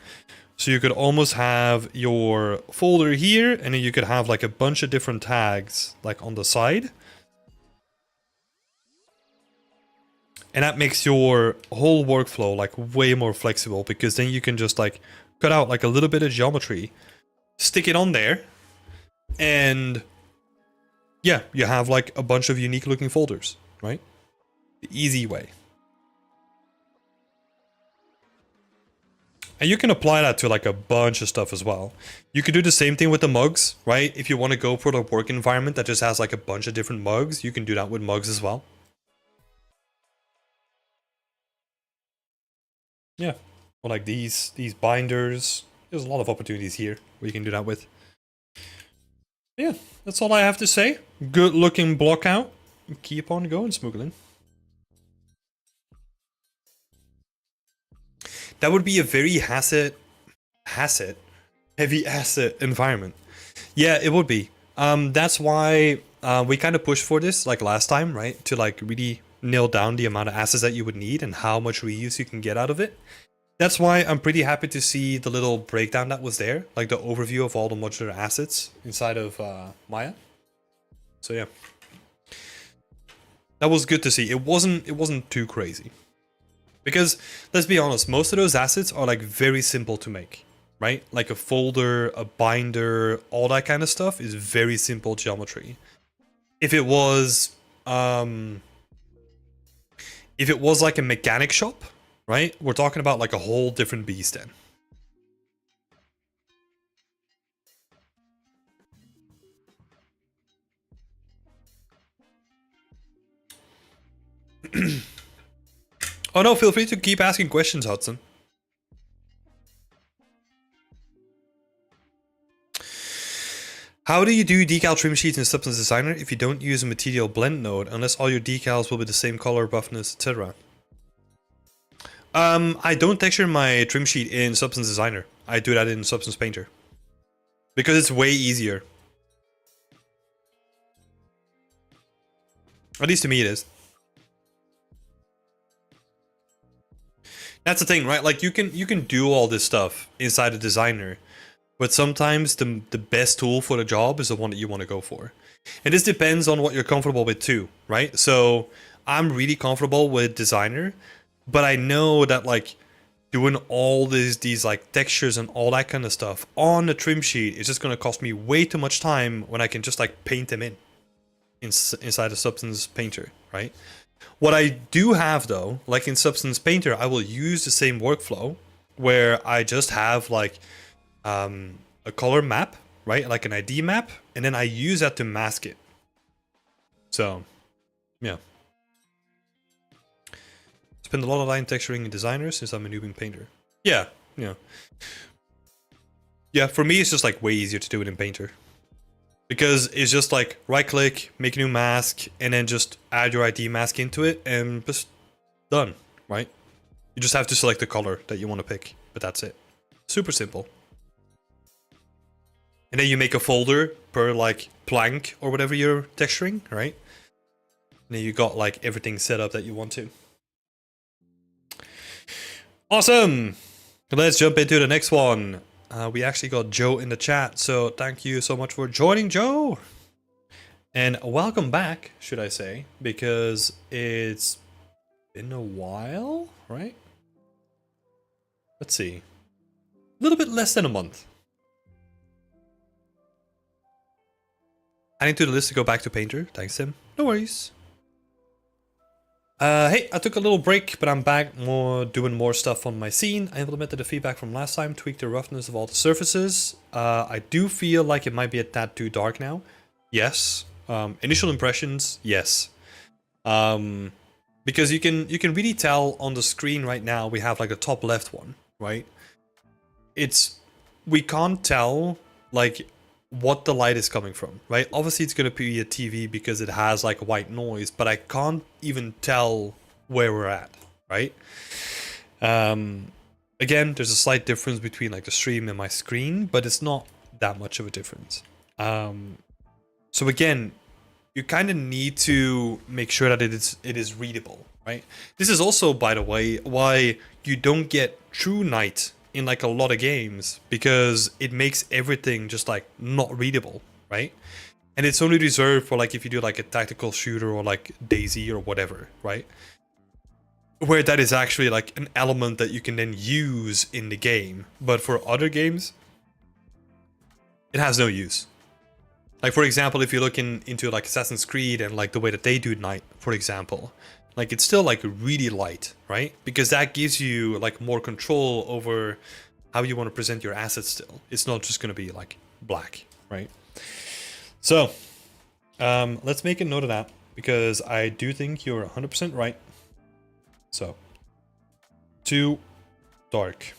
So you could almost have your folder here, and then you could have like a bunch of different tags like on the side. And that makes your whole workflow like way more flexible, because then you can just like cut out like a little bit of geometry, stick it on there, and yeah, you have like a bunch of unique looking folders, right? The easy way. And you can apply that to like a bunch of stuff as well. You could do the same thing with the mugs, right? If you want to go for the work environment that just has like a bunch of different mugs, you can do that with mugs as well. Yeah, or like these binders. There's a lot of opportunities here where you can do that with. Yeah, that's all I have to say. Good looking block out. Keep on going, Smling. That would be a very heavy asset environment. Yeah, it would be. That's why we kind of pushed for this like last time, right? To like really nail down the amount of assets that you would need and how much reuse you can get out of it. That's why I'm pretty happy to see the little breakdown that was there, like the overview of all the modular assets inside of Maya. So yeah, that was good to see. It wasn't too crazy, because let's be honest, most of those assets are like very simple to make, right? Like a folder, a binder, all that kind of stuff is very simple geometry. If it was like a mechanic shop, right? We're talking about like a whole different beast then. Oh no, feel free to keep asking questions, Hudson. How do you do decal trim sheets in Substance Designer if you don't use a material blend node, unless all your decals will be the same color, buffness, etc.? I don't texture my trim sheet in Substance Designer. I do that in Substance Painter. Because it's way easier. At least to me it is. That's the thing, right? Like you can do all this stuff inside a designer, but sometimes the best tool for the job is the one that you want to go for. And this depends on what you're comfortable with too, right? So I'm really comfortable with designer, but I know that like doing all these like textures and all that kind of stuff on a trim sheet is just going to cost me way too much time when I can just like paint them inside a Substance Painter, right? What I do have though, like in Substance Painter, I will use the same workflow where I just have like a color map, right? Like an ID map, and then I use that to mask it. So, yeah. Spend a lot of line texturing in Designer since I'm a noob in Painter. Yeah, yeah. Yeah, for me it's just like way easier to do it in Painter. Because it's just like right click, make a new mask, and then just add your ID mask into it and just done, right? You just have to select the color that you want to pick, but that's it. Super simple. And then you make a folder per like plank or whatever you're texturing, right? And then you got like everything set up that you want to. Awesome! Let's jump into the next one. We actually got Joe in the chat, so thank you so much for joining, Joe! And welcome back, should I say, because it's been a while, right? Let's see. A little bit less than a month. Adding to the list to go back to Painter. Thanks, Tim. No worries. Hey, I took a little break, but I'm back doing more stuff on my scene. I implemented the feedback from last time, tweaked the roughness of all the surfaces. I do feel like it might be a tad too dark now. Yes. Initial impressions, yes. Because you can really tell on the screen right now we have like a top left one, right? We can't tell like what the light is coming from, right? Obviously it's going to be a TV because it has like white noise, but I can't even tell where we're at, right? Again, there's a slight difference between like the stream and my screen, but it's not that much of a difference. So again, you kind of need to make sure that it is readable, right? This is also, by the way, why you don't get true night in like a lot of games, because it makes everything just like not readable, right? And it's only reserved for like if you do like a tactical shooter or like DayZ or whatever, right? Where that is actually like an element that you can then use in the game. But for other games, it has no use. Like for example, if you look into like Assassin's Creed and like the way that they do night, for example, like it's still like really light, right? Because that gives you like more control over how you want to present your assets still. It's not just going to be like black, right? So let's make a note of that, because I do think you're 100% right. So too dark.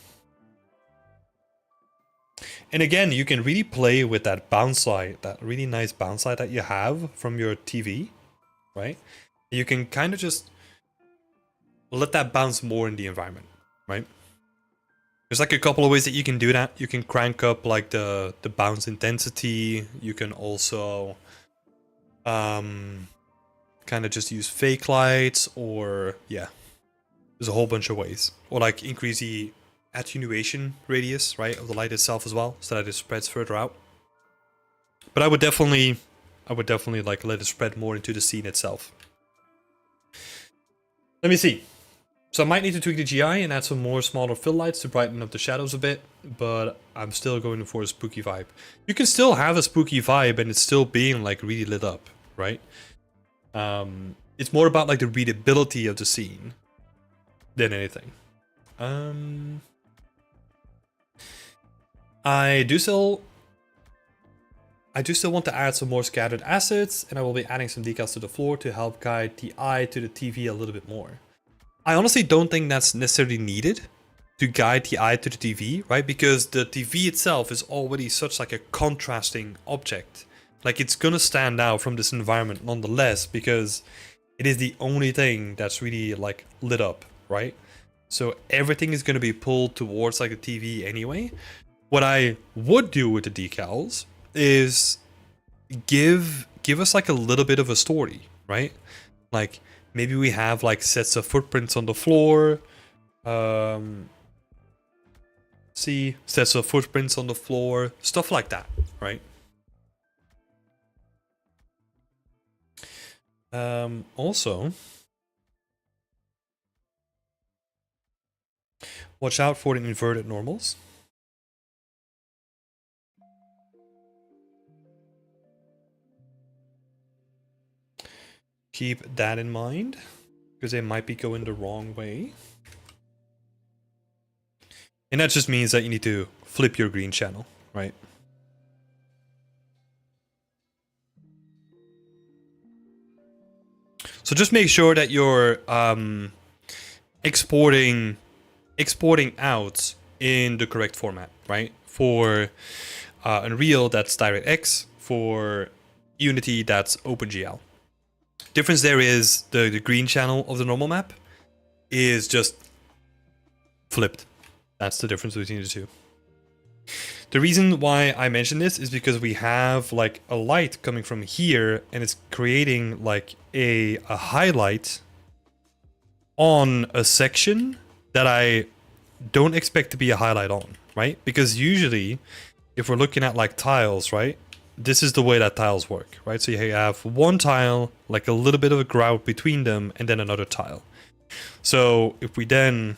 And again, you can really play with that bounce light, that really nice bounce light that you have from your TV, right? You can kind of just let that bounce more in the environment, right? There's like a couple of ways that you can do that. You can crank up like the bounce intensity. You can also kind of just use fake lights, or yeah, there's a whole bunch of ways. Or like increase the attenuation radius, right, of the light itself as well, so that it spreads further out. But I would definitely like let it spread more into the scene itself. Let me see. So I might need to tweak the GI and add some more smaller fill lights to brighten up the shadows a bit, but I'm still going for a spooky vibe. You can still have a spooky vibe and it's still being like really lit up, right? It's more about like the readability of the scene than anything. I do still want to add some more scattered assets, and I will be adding some decals to the floor to help guide the eye to the TV a little bit more. I honestly don't think that's necessarily needed to guide the eye to the TV, right? Because the TV itself is already such like a contrasting object. Like it's gonna stand out from this environment nonetheless because it is the only thing that's really like lit up, right? So everything is gonna be pulled towards like a TV anyway. What I would do with the decals is give us like a little bit of a story, right? Like maybe we have like sets of footprints on the floor. See sets of footprints on the floor, stuff like that, right? Also, watch out for the inverted normals. Keep that in mind, because they might be going the wrong way. And that just means that you need to flip your green channel, right? So just make sure that you're exporting out in the correct format, right? For Unreal, that's DirectX. For Unity, that's OpenGL. Difference there is the green channel of the normal map is just flipped. That's the difference between the two. The reason why I mention this is because we have like a light coming from here and it's creating like a highlight on a section that I don't expect to be a highlight on, right? Because usually if we're looking at like tiles, right? This is the way that tiles work, right? So you have one tile, like a little bit of a grout between them, and then another tile. So if we then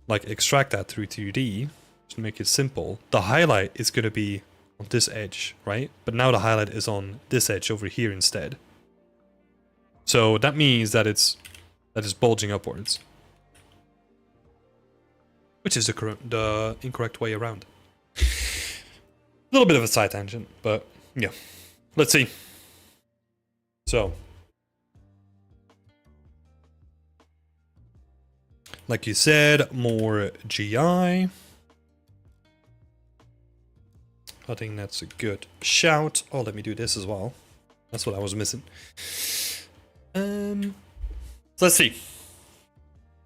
like extract that through 2D to make it simple, the highlight is going to be on this edge, right? But now the highlight is on this edge over here instead. So that means that it's bulging upwards, which is the incorrect way around. A little bit of a side tangent, but yeah. Let's see. So, like you said, more GI. I think that's a good shout. Oh, let me do this as well. That's what I was missing. So let's see.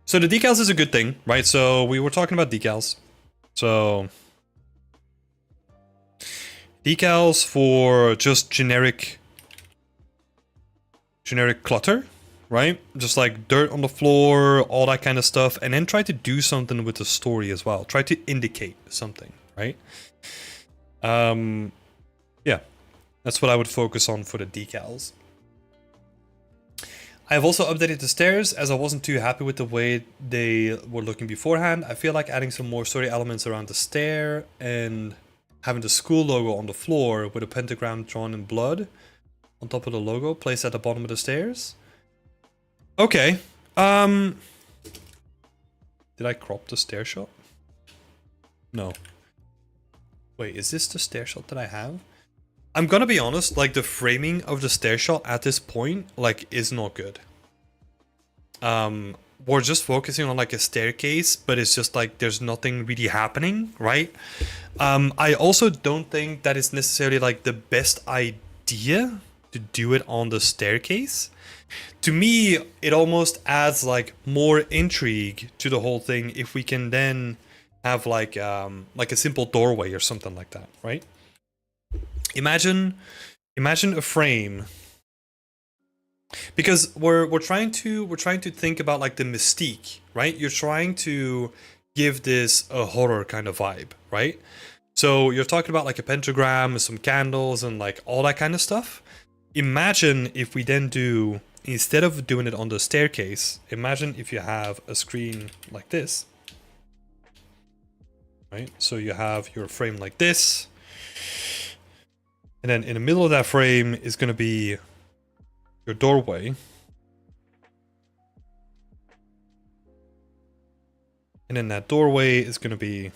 So the decals is a good thing, right? So we were talking about decals. So decals for just generic clutter, right? Just like dirt on the floor, all that kind of stuff. And then try to do something with the story as well. Try to indicate something, right? Yeah, that's what I would focus on for the decals. I have also updated the stairs as I wasn't too happy with the way they were looking beforehand. I feel like adding some more story elements around the stair and having the school logo on the floor with a pentagram drawn in blood on top of the logo placed at the bottom of the stairs. Okay. Did I crop the stair shot? No. Wait, is this the stair shot that I have? I'm gonna be honest, like the framing of the stair shot at this point, like, is not good. We're just focusing on like a staircase, but it's just like there's nothing really happening, right? I also don't think that it's necessarily like the best idea to do it on the staircase. To me, it almost adds like more intrigue to the whole thing if we can then have like a simple doorway or something like that, right? Imagine a frame, because we're trying to think about like the mystique, right? You're trying to give this a horror kind of vibe, right? So you're talking about like a pentagram with some candles and like all that kind of stuff. Imagine if we then do, instead of doing it on the staircase, imagine if you have a screen like this, right? So you have your frame like this, and then in the middle of that frame is going to be your doorway. And then that doorway is going to be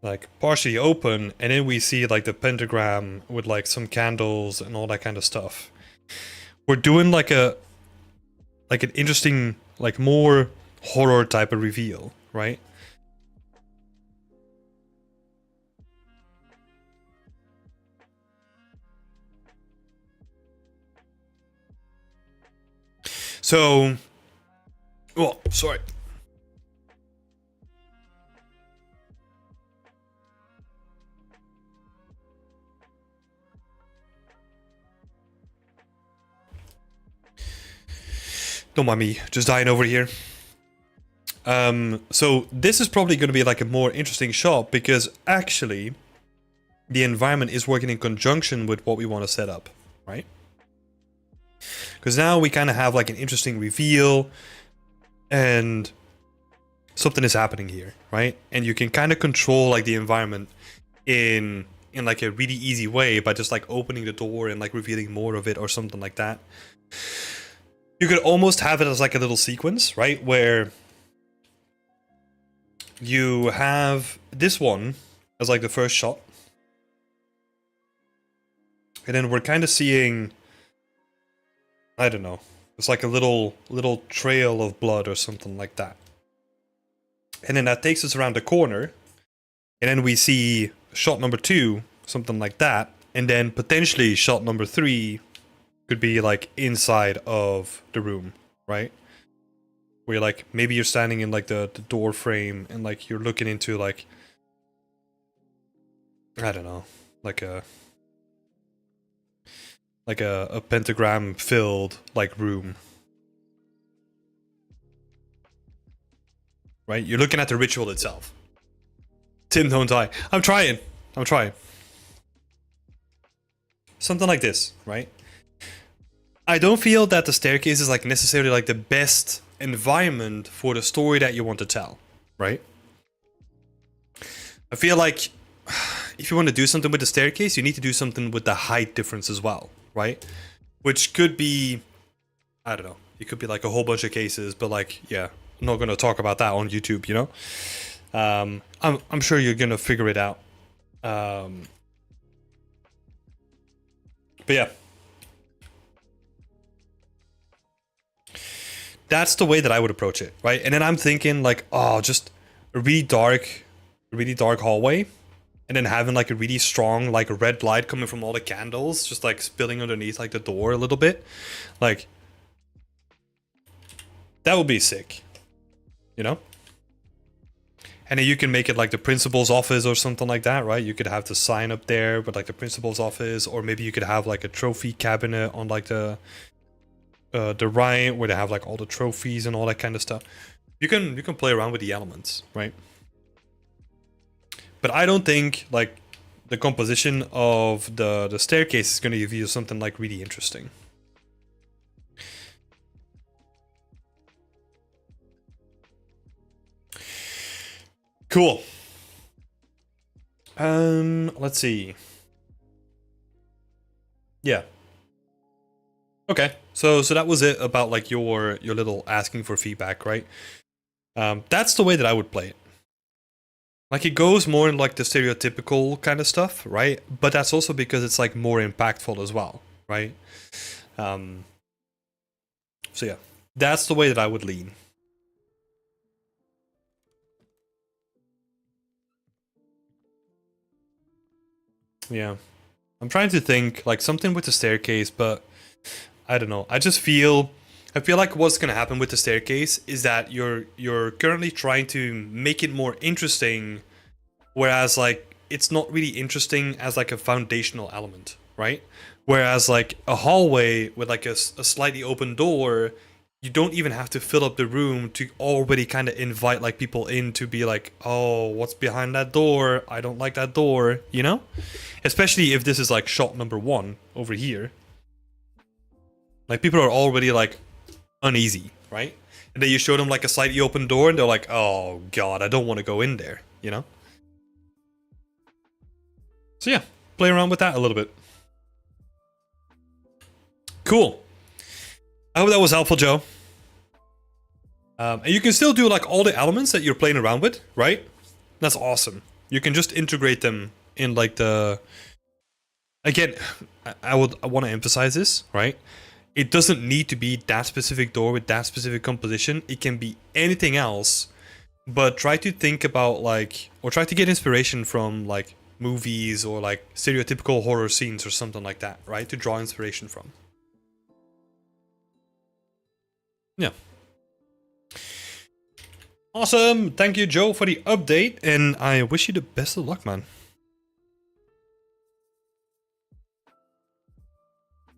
like partially open, and then we see like the pentagram with like some candles and all that kind of stuff. We're doing like an interesting, like more horror type of reveal, right? So, well, sorry. Don't mind me, just dying over here. So this is probably going to be like a more interesting shot because actually the environment is working in conjunction with what we want to set up, right? Because now we kind of have like an interesting reveal and something is happening here, right? And you can kind of control like the environment in like a really easy way by just like opening the door and like revealing more of it or something like that. You could almost have it as like a little sequence, right? Where you have this one as like the first shot. And then we're kind of seeing, I don't know, it's like a little trail of blood or something like that. And then that takes us around the corner. And then we see shot number 2, something like that. And then potentially shot number 3 could be like inside of the room, right? Where you're like, maybe you're standing in like the door frame and like you're looking into like, I don't know, like a pentagram filled like room. Right? You're looking at the ritual itself. Tim, don't die. I'm trying. Something like this, right? I don't feel that the staircase is like necessarily like the best environment for the story that you want to tell, right? I feel like if you want to do something with the staircase, you need to do something with the height difference as well, right? Which could be, I don't know, it could be like a whole bunch of cases, but like, yeah, I'm not going to talk about that on YouTube, you know? I'm sure you're going to figure it out. But yeah. That's the way that I would approach it, right? And then I'm thinking like, oh, just a really dark hallway, and then having like a really strong like red light coming from all the candles, just like spilling underneath like the door a little bit, like that would be sick, you know? And then you can make it like the principal's office or something like that, right? You could have the sign up there with like the principal's office, or maybe you could have like a trophy cabinet on like the right, where they have like all the trophies and all that kind of stuff. You can play around with the elements, right? But I don't think like the composition of the staircase is going to give you something like really interesting. Cool. Let's see. Yeah. Okay. So that was it about like your little asking for feedback, right? That's the way that I would play it. Like it goes more in like the stereotypical kind of stuff, right? But that's also because it's like more impactful as well, right? So yeah, that's the way that I would lean. Yeah. I'm trying to think like something with the staircase, but I don't know. I feel like what's gonna happen with the staircase is that you're currently trying to make it more interesting, whereas like it's not really interesting as like a foundational element, right? Whereas like a hallway with like a slightly open door, you don't even have to fill up the room to already kind of invite like people in to be like, oh, what's behind that door? I don't like that door, you know? Especially if this is like shot number 1 over here. Like people are already like uneasy, right? And then you show them like a slightly open door and they're like, oh god, I don't want to go in there, you know? So yeah, play around with that a little bit. Cool. I hope that was helpful, Joe. And you can still do like all the elements that you're playing around with, right? That's awesome. You can just integrate them in like the... Again, I want to emphasize this, right? It doesn't need to be that specific door with that specific composition. It can be anything else, but try to think about like, or try to get inspiration from like movies or like stereotypical horror scenes or something like that, right? To draw inspiration from. Yeah. Awesome. Thank you, Joe, for the update, and I wish you the best of luck, man.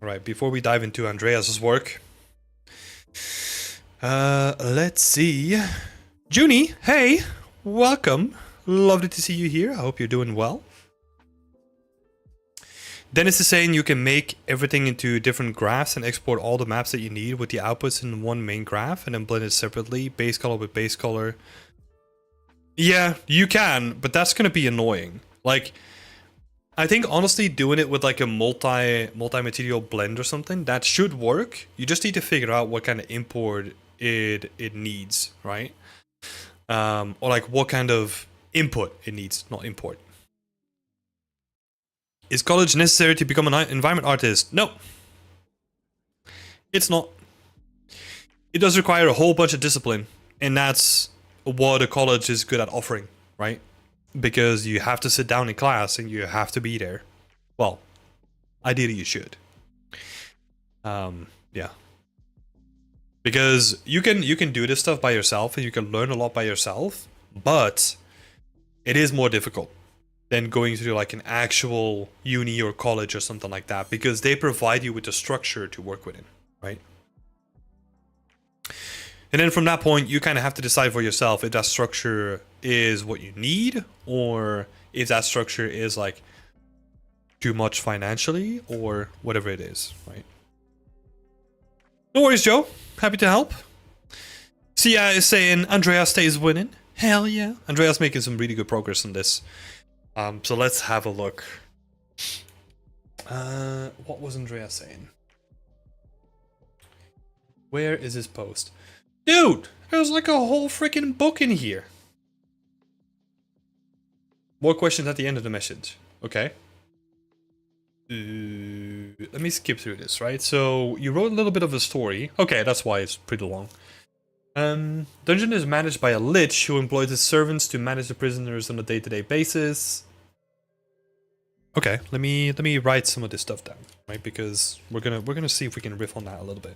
Alright, before we dive into Andreas's work, let's see. Junie, hey, welcome. Lovely to see you here. I hope you're doing well. Dennis is saying you can make everything into different graphs and export all the maps that you need with the outputs in one main graph and then blend it separately, base color with base color. Yeah, you can, but that's gonna be annoying. Like, I think honestly doing it with like a multi-material blend or something, that should work. You just need to figure out what kind of import it needs, right? Or like what kind of input it needs, not import. Is college necessary to become an environment artist? No. It's not. It does require a whole bunch of discipline, and that's what a college is good at offering, right? Because you have to sit down in class and you have to be there. Well, ideally you should. Yeah. Because you can do this stuff by yourself and you can learn a lot by yourself, but it is more difficult than going to like an actual uni or college or something like that, because they provide you with the structure to work within, right? And then from that point, you kind of have to decide for yourself if that structure is what you need, or if that structure is like too much financially, or whatever it is, right? No worries, Joe. Happy to help. Sia is saying Andrea stays winning. Hell yeah. Andrea's making some really good progress on this. So let's have a look. What was Andrea saying? Where is his post? Dude, there's like a whole freaking book in here. More questions at the end of the message. Okay. Let me skip through this, right? So, you wrote a little bit of a story. Okay, that's why it's pretty long. Dungeon is managed by a lich who employs his servants to manage the prisoners on a day-to-day basis. Okay, let me write some of this stuff down, right? Because we're gonna see if we can riff on that a little bit.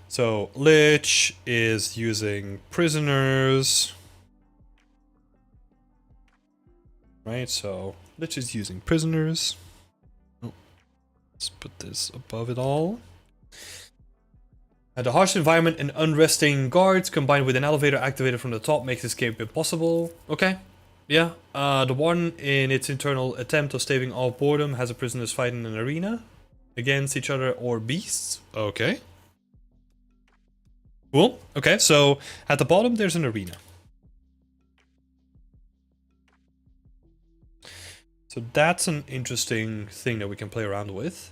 So, lich is using prisoners. Right, so lich is using prisoners. Oh, let's put this above it all. The harsh environment and unresting guards combined with an elevator activated from the top makes escape impossible. Okay, yeah. The one in its internal attempt of staving off boredom has the prisoners fighting in an arena against each other or beasts. Okay. Cool. Okay, so at the bottom there's an arena. So that's an interesting thing that we can play around with.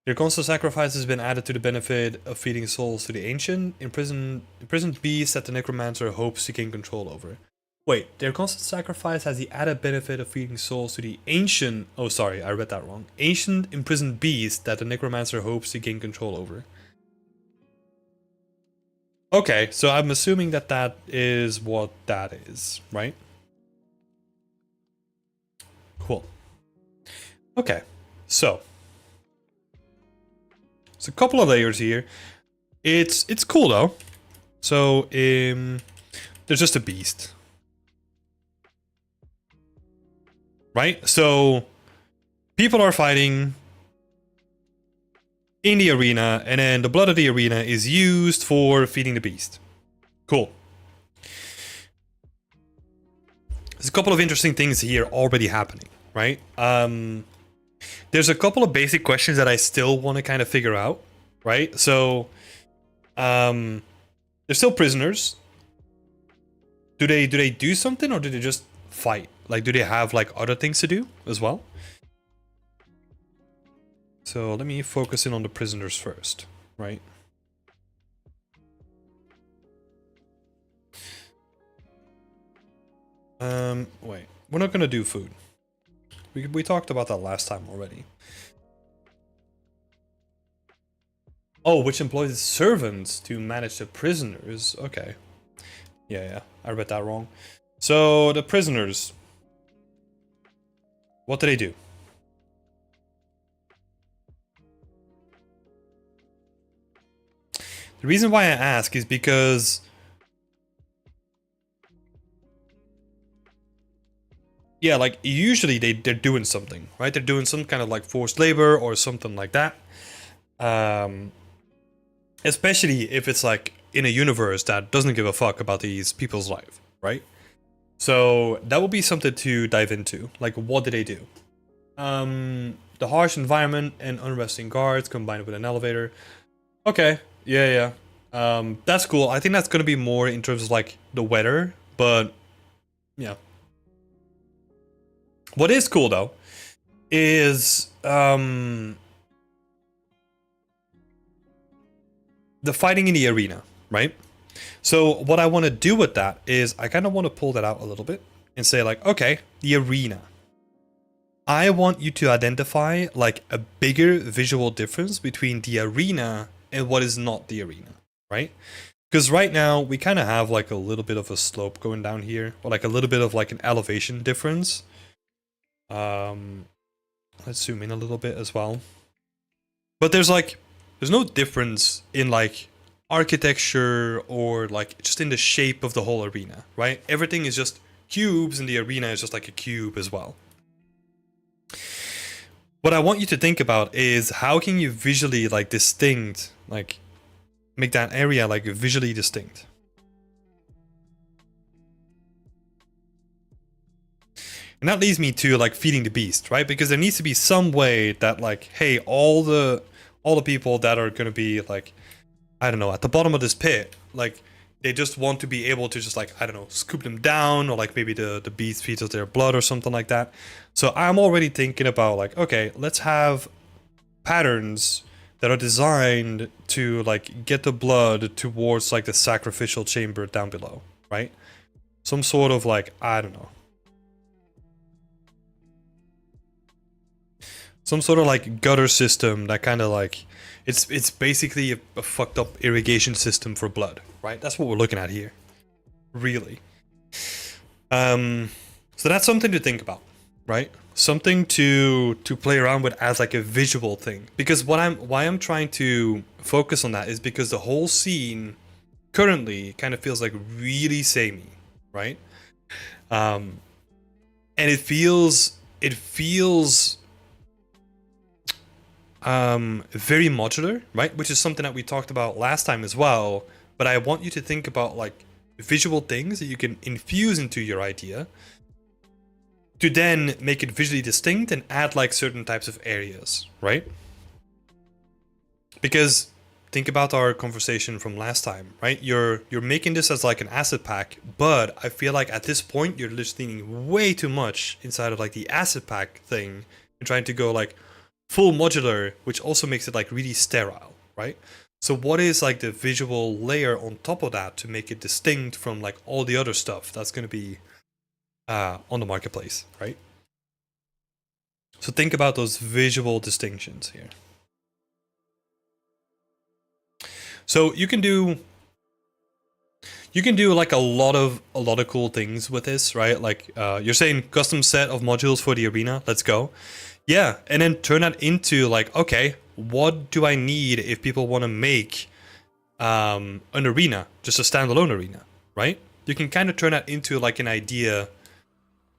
Your constant sacrifice has been added to the benefit of feeding souls to the ancient, imprisoned beasts that the necromancer hopes to gain control over. Wait, their constant sacrifice has the added benefit of feeding souls to the ancient... Oh, sorry, I read that wrong. Ancient imprisoned beast that the necromancer hopes to gain control over. Okay, so I'm assuming that that is what that is, right? Cool. Okay, so there's a couple of layers here. It's cool though. So there's just a beast, right? So people are fighting in the arena, and then the blood of the arena is used for feeding the beast. Cool. There's a couple of interesting things here already happening, right? There's a couple of basic questions that I still want to kind of figure out, right? So, they're still prisoners. Do they do something, or do they just fight? Like, do they have like other things to do as well? So let me focus in on the prisoners first, right? Wait. We're not gonna do food. We talked about that last time already. Oh, which employs servants to manage the prisoners. Okay. Yeah, I read that wrong. So, the prisoners. What do they do? The reason why I ask is because... yeah, like, usually they're doing something, right? They're doing some kind of, like, forced labor or something like that. Especially if it's, like, in a universe that doesn't give a fuck about these people's life, right? So, that would be something to dive into. Like, what do they do? The harsh environment and unresting guards combined with an elevator. Okay, yeah. That's cool. I think that's gonna be more in terms of, like, the weather, but... yeah. What is cool, though, is the fighting in the arena, right? So what I want to do with that is I kind of want to pull that out a little bit and say, like, okay, the arena. I want you to identify, like, a bigger visual difference between the arena and what is not the arena, right? Because right now we kind of have, like, a little bit of a slope going down here, or like a little bit of, like, an elevation difference. Let's zoom in a little bit as well. But there's no difference in, like, architecture or, like, just in the shape of the whole arena, right? Everything is just cubes and the arena is just like a cube as well. What I want you to think about is how can you visually, like, distinct, like, make that area, like, visually distinct. And that leads me to, like, feeding the beast, right? Because there needs to be some way that, like, hey, all the people that are gonna be, like, I don't know, at the bottom of this pit, like, they just want to be able to just, like, I don't know, scoop them down, or, like, maybe the beast feeds us their blood or something like that. So I'm already thinking about, like, okay, let's have patterns that are designed to, like, get the blood towards, like, the sacrificial chamber down below, right? Some sort of, like, I don't know, some sort of, like, gutter system that kind of, like, it's basically a fucked up irrigation system for blood, right? That's what we're looking at here, really. So that's something to think about, right? Something to play around with as, like, a visual thing. Because why I'm trying to focus on that is because the whole scene currently kind of feels, like, really samey, right? And it feels very modular, right? Which is something that we talked about last time as well. But I want you to think about, like, visual things that you can infuse into your idea to then make it visually distinct and add, like, certain types of areas, right? Because think about our conversation from last time, right? You're making this as, like, an asset pack, but I feel like at this point you're just leaning way too much inside of, like, the asset pack thing and trying to go, like, full modular, which also makes it, like, really sterile, right? So what is, like, the visual layer on top of that to make it distinct from, like, all the other stuff that's going to be on the marketplace, right? So think about those visual distinctions here. So you can do like a lot of cool things with this, right? Like, you're saying custom set of modules for the arena, let's go. Yeah, and then turn that into, like, okay, what do I need if people want to make an arena, just a standalone arena, right? You can kind of turn that into, like, an idea,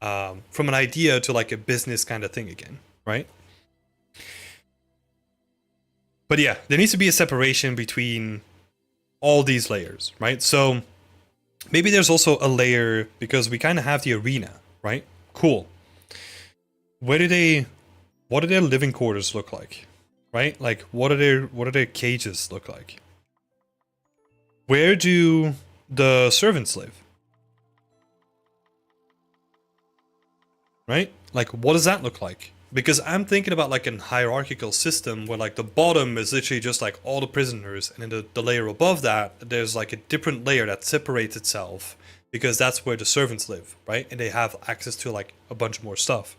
from an idea to, like, a business kind of thing again, right? But yeah, there needs to be a separation between all these layers, right? So maybe there's also a layer, because we kind of have the arena, right? Cool. What do their living quarters look like, right? Like, what do their cages look like? Where do the servants live? Right? Like, what does that look like? Because I'm thinking about, like, a hierarchical system where, like, the bottom is literally just, like, all the prisoners, and then the layer above that, there's, like, a different layer that separates itself because that's where the servants live, right? And they have access to like a bunch more stuff.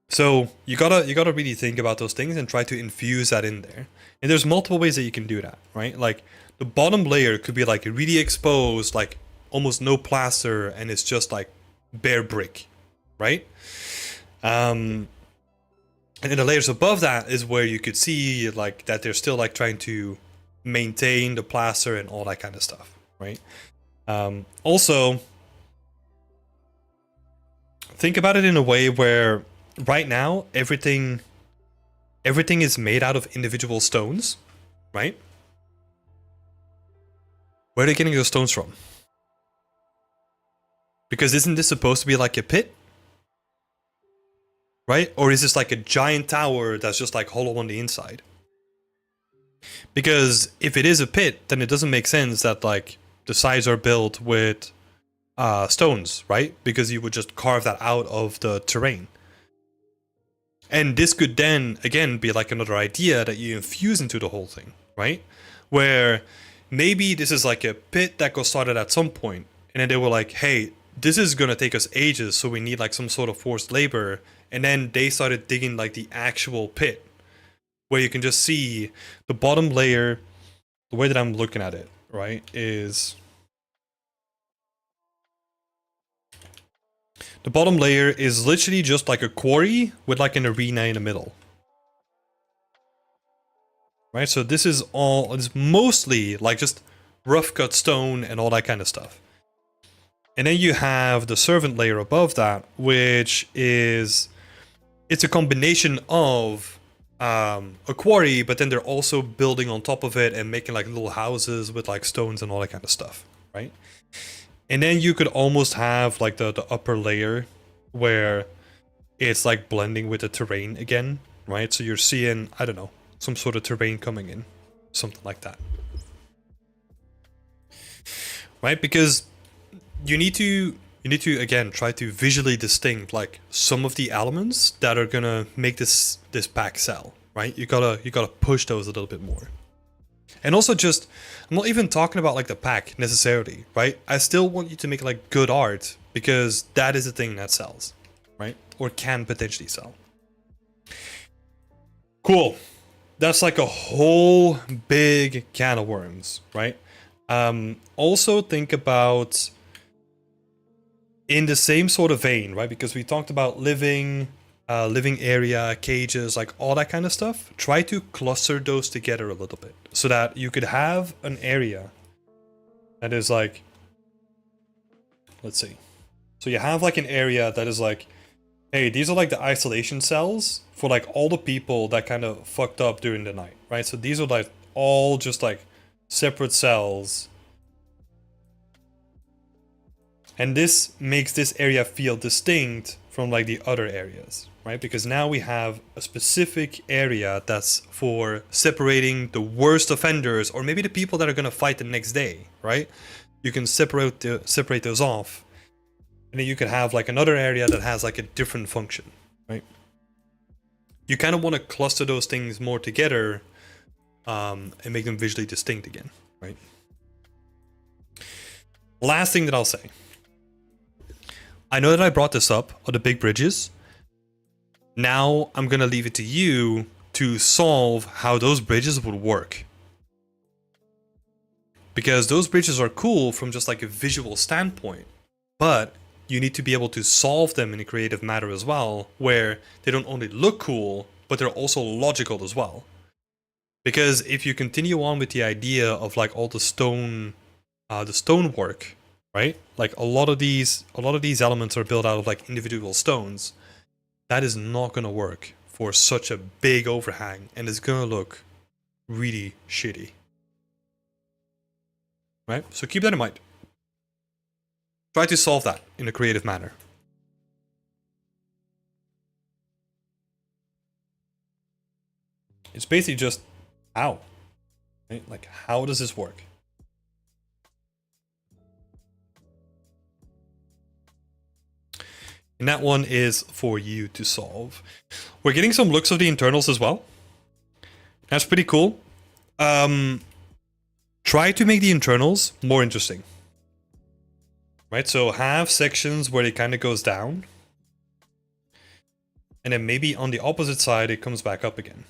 So you gotta really think about those things and try to infuse that in there. And there's multiple ways that you can do that, right? Like the bottom layer could be like really exposed, like almost no plaster, and it's just like bare brick, right? And then the layers above that is where you could see like that they're still like trying to maintain the plaster and all that kind of stuff, right? Also, think about it in a way where right now everything is made out of individual stones, right? Where are they getting those stones from? Because isn't this supposed to be like a pit? Right? Or is this like a giant tower that's just like hollow on the inside? Because if it is a pit, then it doesn't make sense that like the sides are built with stones, right? Because you would just carve that out of the terrain. And this could then, again, be like another idea that you infuse into the whole thing, right? Where maybe this is like a pit that got started at some point, and then they were like, hey, this is gonna take us ages, so we need like some sort of forced labor. And then they started digging like the actual pit, where you can just see the bottom layer. The way that I'm looking at it, right, is the bottom layer is literally just like a quarry with like an arena in the middle. Right, so this is all, it's mostly like just rough cut stone and all that kind of stuff. And then you have the servant layer above that, which is, it's a combination of a quarry, but then they're also building on top of it and making like little houses with like stones and all that kind of stuff, right? And then you could almost have like the upper layer where it's like blending with the terrain again, right? So you're seeing, I don't know, some sort of terrain coming in, something like that. Right? Because you need to again try to visually distinct like some of the elements that are gonna make this pack sell, right? You gotta push those a little bit more. And also just, I'm not even talking about like the pack necessarily, right? I still want you to make like good art, because that is the thing that sells, right? Or can potentially sell. Cool. That's like a whole big can of worms, right? Also think about, in the same sort of vein, right? Because we talked about living area, cages, like all that kind of stuff. Try to cluster those together a little bit so that you could have an area that is like, let's see. So you have like an area that is like, hey, these are like the isolation cells for like all the people that kind of fucked up during the night, right? So these are like all just like separate cells. And this makes this area feel distinct from like the other areas, right? Because now we have a specific area that's for separating the worst offenders, or maybe the people that are going to fight the next day, right? You can separate those off. And then you can have like another area that has like a different function, right? You kind of want to cluster those things more together and make them visually distinct again, right? Last thing that I'll say. I know that I brought this up on the big bridges. Now I'm going to leave it to you to solve how those bridges would work. Because those bridges are cool from just like a visual standpoint, but you need to be able to solve them in a creative manner as well, where they don't only look cool, but they're also logical as well. Because if you continue on with the idea of like all the stonework, right? Like a lot of these elements are built out of like individual stones. That is not going to work for such a big overhang, and it's going to look really shitty. Right? So keep that in mind. Try to solve that in a creative manner. It's basically just how, right? Like, how does this work? And that one is for you to solve. We're getting some looks of the internals as well. That's pretty cool. try to make the internals more interesting. Right, so have sections where it kind of goes down. And then maybe on the opposite side, it comes back up again.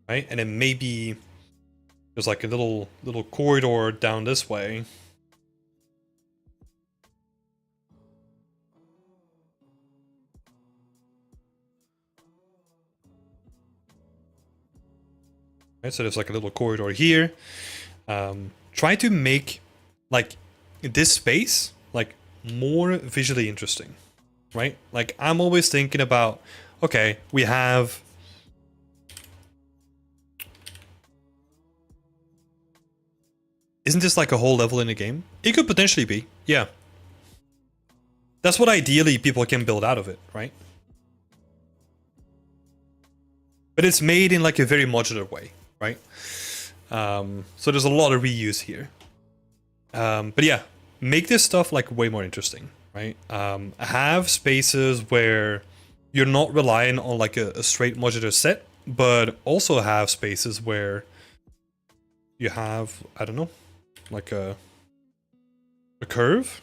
Right, and then maybe there's like a little corridor down this way. Right, so there's like a little corridor here. Try to make like this space like more visually interesting, right? Like I'm always thinking about, okay, we have isn't this like a whole level in a game? It could potentially be, yeah. That's what ideally people can build out of it, right? But it's made in like a very modular way, right? So there's a lot of reuse here. But yeah, make this stuff like way more interesting, right? Have spaces where you're not relying on like a straight modular set, but also have spaces where you have, I don't know, like a curve,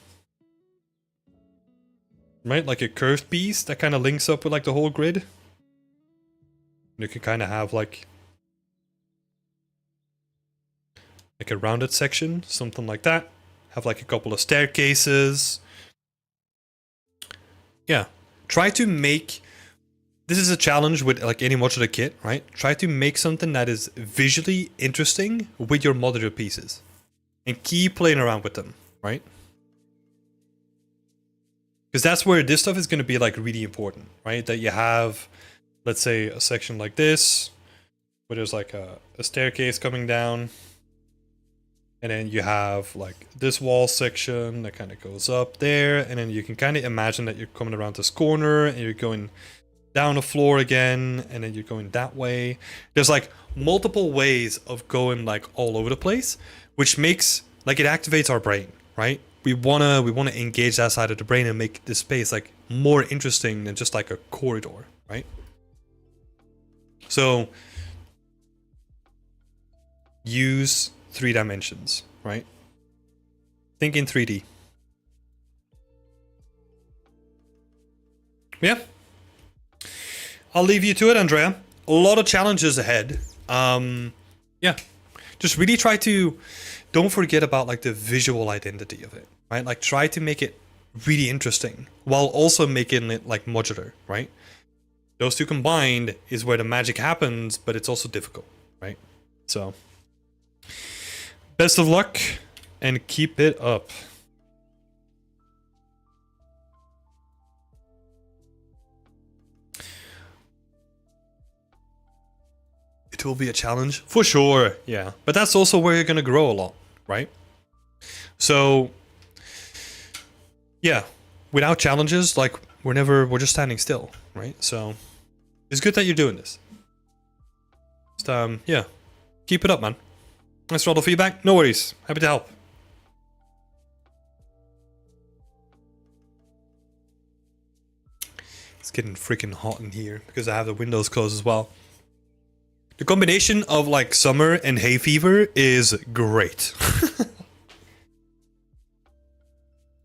right? Like a curved piece that kind of links up with like the whole grid. You can kind of have like a rounded section, something like that. Have like a couple of staircases. Yeah, try to make, this is a challenge with like any modular kit, right? Try to make something that is visually interesting with your modular pieces and keep playing around with them, right? Because that's where this stuff is going to be like really important, right? That you have, let's say, a section like this where there's like a staircase coming down. And then you have like this wall section that kind of goes up there. And then you can kind of imagine that you're coming around this corner and you're going down the floor again. And then you're going that way. There's like multiple ways of going like all over the place, which makes like it activates our brain, right? We wanna engage that side of the brain and make this space like more interesting than just like a corridor, right? So use 3 dimensions, right? Think in 3D. Yeah. I'll leave you to it, Andrea. A lot of challenges ahead. Yeah. Just really try to, don't forget about like the visual identity of it, right? Like try to make it really interesting while also making it like modular, right? Those two combined is where the magic happens, but it's also difficult, right? So best of luck and keep it up. It will be a challenge for sure, yeah. But that's also where you're gonna grow a lot, right? So yeah, without challenges, like we're just standing still, right? So it's good that you're doing this. Just yeah, keep it up, man. Thanks for all the feedback. No worries. Happy to help. It's getting freaking hot in here because I have the windows closed as well. The combination of like summer and hay fever is great.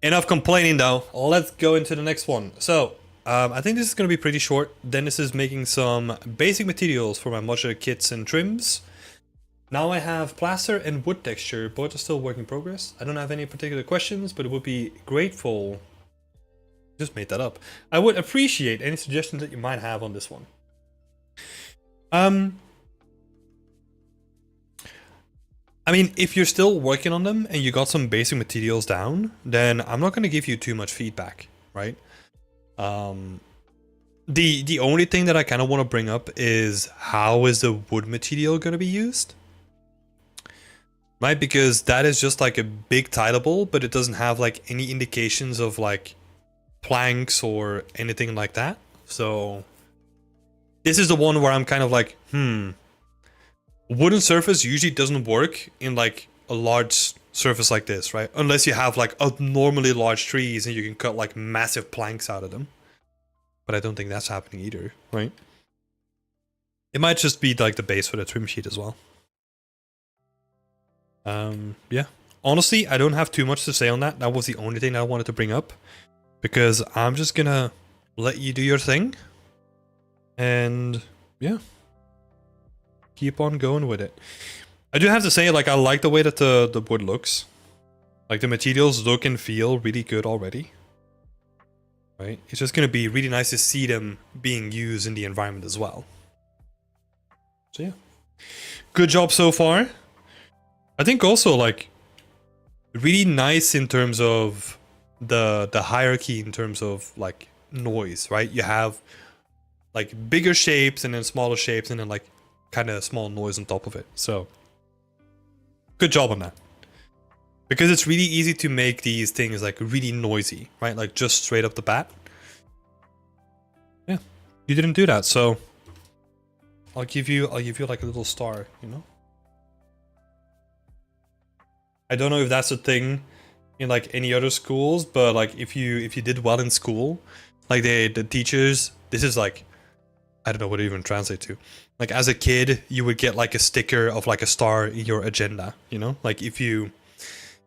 Enough complaining though. Let's go into the next one. So I think this is going to be pretty short. Dennis is making some basic materials for my modular kits and trims. Now I have plaster and wood texture, both are still work in progress. I don't have any particular questions, but it would be grateful. Just made that up. I would appreciate any suggestions that you might have on this one. I mean, if you're still working on them and you got some basic materials down, then I'm not going to give you too much feedback, right? The only thing that I kind of want to bring up is how is the wood material going to be used? Right, because that is just like a big tileable, but it doesn't have like any indications of like planks or anything like that. So this is the one where I'm kind of like, wooden surface usually doesn't work in like a large surface like this, right? Unless you have like abnormally large trees and you can cut like massive planks out of them. But I don't think that's happening either, right? It might just be like the base for the trim sheet as well. Yeah. Honestly, I don't have too much to say on that. That was the only thing I wanted to bring up. Because I'm just gonna let you do your thing. And yeah. Keep on going with it. I do have to say, like, I like the way that the wood looks. Like, the materials look and feel really good already. Right? It's just gonna be really nice to see them being used in the environment as well. So yeah. Good job so far. I think also, like, really nice in terms of the hierarchy in terms of, like, noise, right? You have, like, bigger shapes and then smaller shapes and then, like, kind of small noise on top of it. So, good job on that. Because it's really easy to make these things, like, really noisy, right? Like, just straight up the bat. Yeah, you didn't do that, so I'll give you like a little star, you know? I don't know if that's a thing in like any other schools, but like if you did well in school, like the teachers, this is like, I don't know what it even translate to. Like as a kid, you would get like a sticker of like a star in your agenda, you know? Like if you,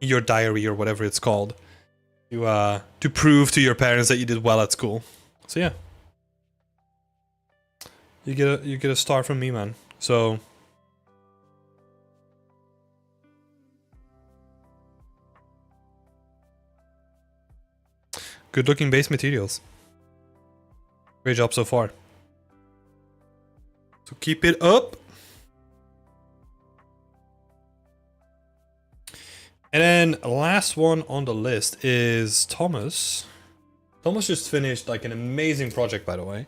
in your diary or whatever it's called, to prove to your parents that you did well at school. So yeah. You get a star from me, man. So good looking base materials. Great job so far. So keep it up. And then last one on the list is Thomas. Thomas just finished like an amazing project, by the way.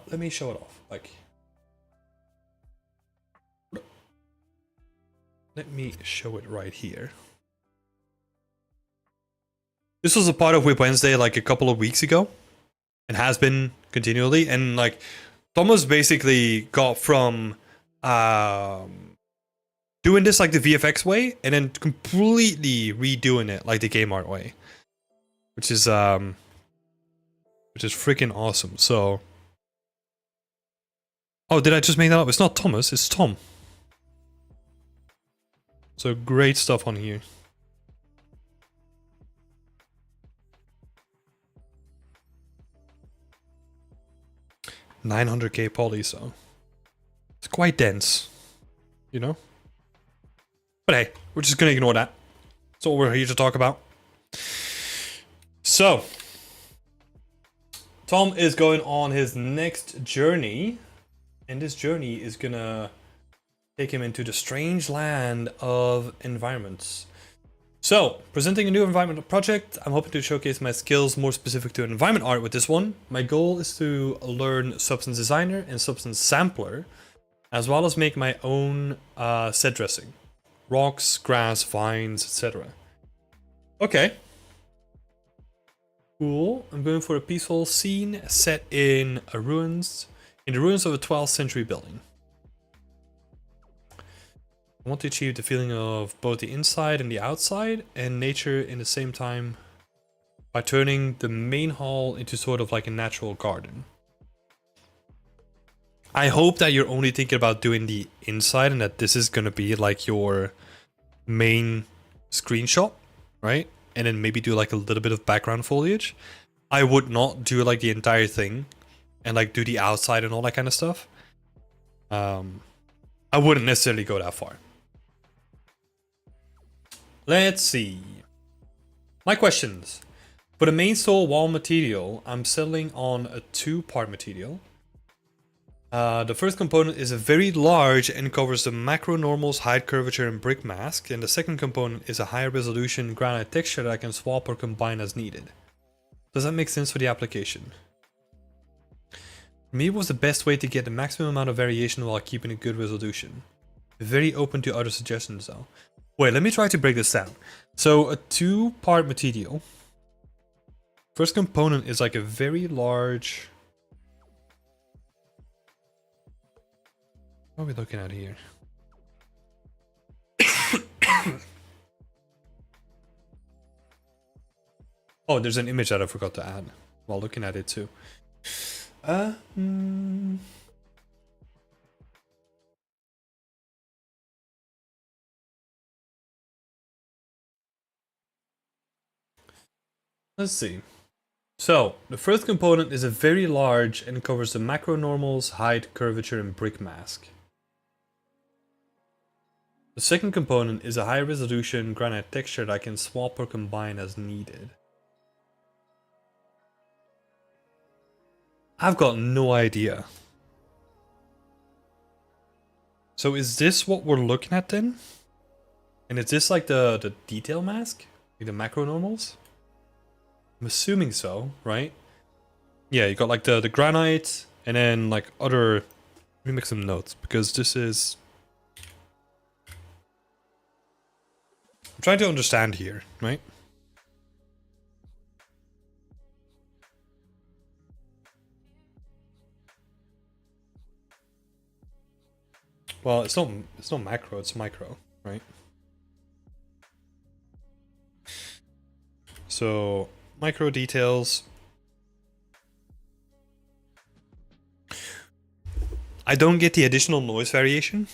Let me show it off. Like, let me show it right here. This was a part of Whip Wednesday like a couple of weeks ago, and has been continually. And like, Thomas basically got from doing this like the VFX way, and then completely redoing it like the game art way, which is freaking awesome. So, oh, did I just make that up? It's not Thomas, it's Tom. So great stuff on here. $900k poly, so it's quite dense, you know? But hey, we're just gonna ignore that. That's all we're here to talk about. So, Tom is going on his next journey, and this journey is gonna take him into the strange land of environments. So, presenting a new environmental project, I'm hoping to showcase my skills more specific to environment art with this one. My goal is to learn Substance Designer and Substance Sampler, as well as make my own set dressing. Rocks, grass, vines, etc. Okay. Cool. I'm going for a peaceful scene set in the ruins of a 12th century building. I want to achieve the feeling of both the inside and the outside and nature in the same time by turning the main hall into sort of like a natural garden. I hope that you're only thinking about doing the inside and that this is going to be like your main screenshot, right? And then maybe do like a little bit of background foliage. I would not do like the entire thing and like do the outside and all that kind of stuff. I wouldn't necessarily go that far. Let's see. My questions. For the main soul wall material, I'm settling on a 2-part material. The first component is a very large and covers the macro normals, height, curvature, and brick mask. And the second component is a higher resolution granite texture that I can swap or combine as needed. Does that make sense for the application? For me, it was the best way to get the maximum amount of variation while keeping a good resolution. Very open to other suggestions though. Wait, let me try to break this down. So a 2-part material. First component is like a very large... What are we looking at here? Oh, there's an image that I forgot to add while looking at it too. Let's see. So, the first component is a very large and covers the macro normals, height, curvature, and brick mask. The second component is a high resolution granite texture that can swap or combine as needed. I've got no idea. So is this what we're looking at then? And is this like the detail mask? Like the macro normals? I'm assuming so, right? Yeah, you got like the granite and then like other... Let me make some notes because this is... I'm trying to understand here, right? Well, it's not macro, it's micro, right? So, micro details. I don't get the additional noise variation.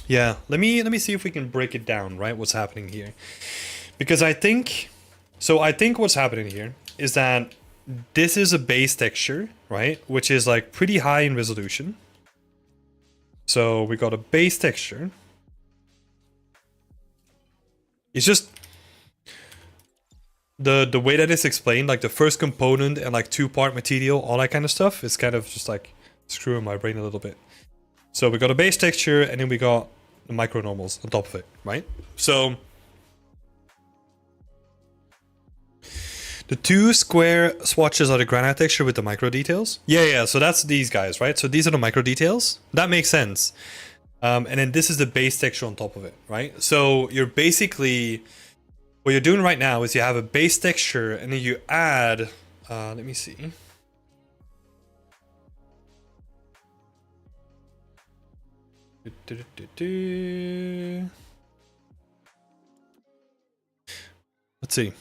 Yeah, let me see if we can break it down, right? What's happening here? Because I think what's happening here is that this is a base texture, right? Which is like pretty high in resolution. So we got a base texture. It's just the way that it's explained, like the first component and like two-part material, all that kind of stuff, is kind of just like screwing my brain a little bit. So we got a base texture and then we got the micro normals on top of it, right? So the two square swatches are the granite texture with the micro details. Yeah, so that's these guys, right? So these are the micro details. That makes sense. And then this is the base texture on top of it, right? So you're basically, what you're doing right now is you have a base texture and then you add, let me see. Let's see.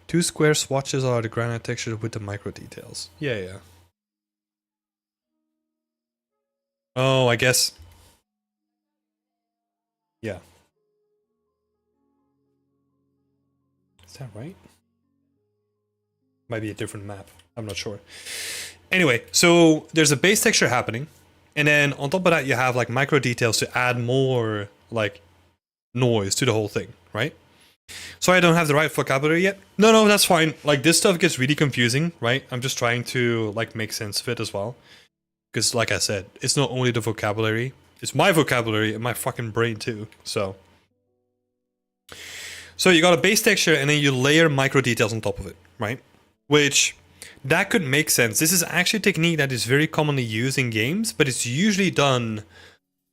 Two square swatches are the granite texture with the micro details. Yeah. Oh, I guess. Yeah. Is that right? Might be a different map. I'm not sure. Anyway, so there's a base texture happening. And then on top of that, you have like micro details to add more like noise to the whole thing, right? Sorry, I don't have the right vocabulary yet. No, that's fine. Like this stuff gets really confusing, right? I'm just trying to like make sense of it as well. Because like I said, it's not only the vocabulary, it's my vocabulary and my fucking brain too. So you got a base texture and then you layer micro details on top of it, right? Which that could make sense. This is actually a technique that is very commonly used in games, but it's usually done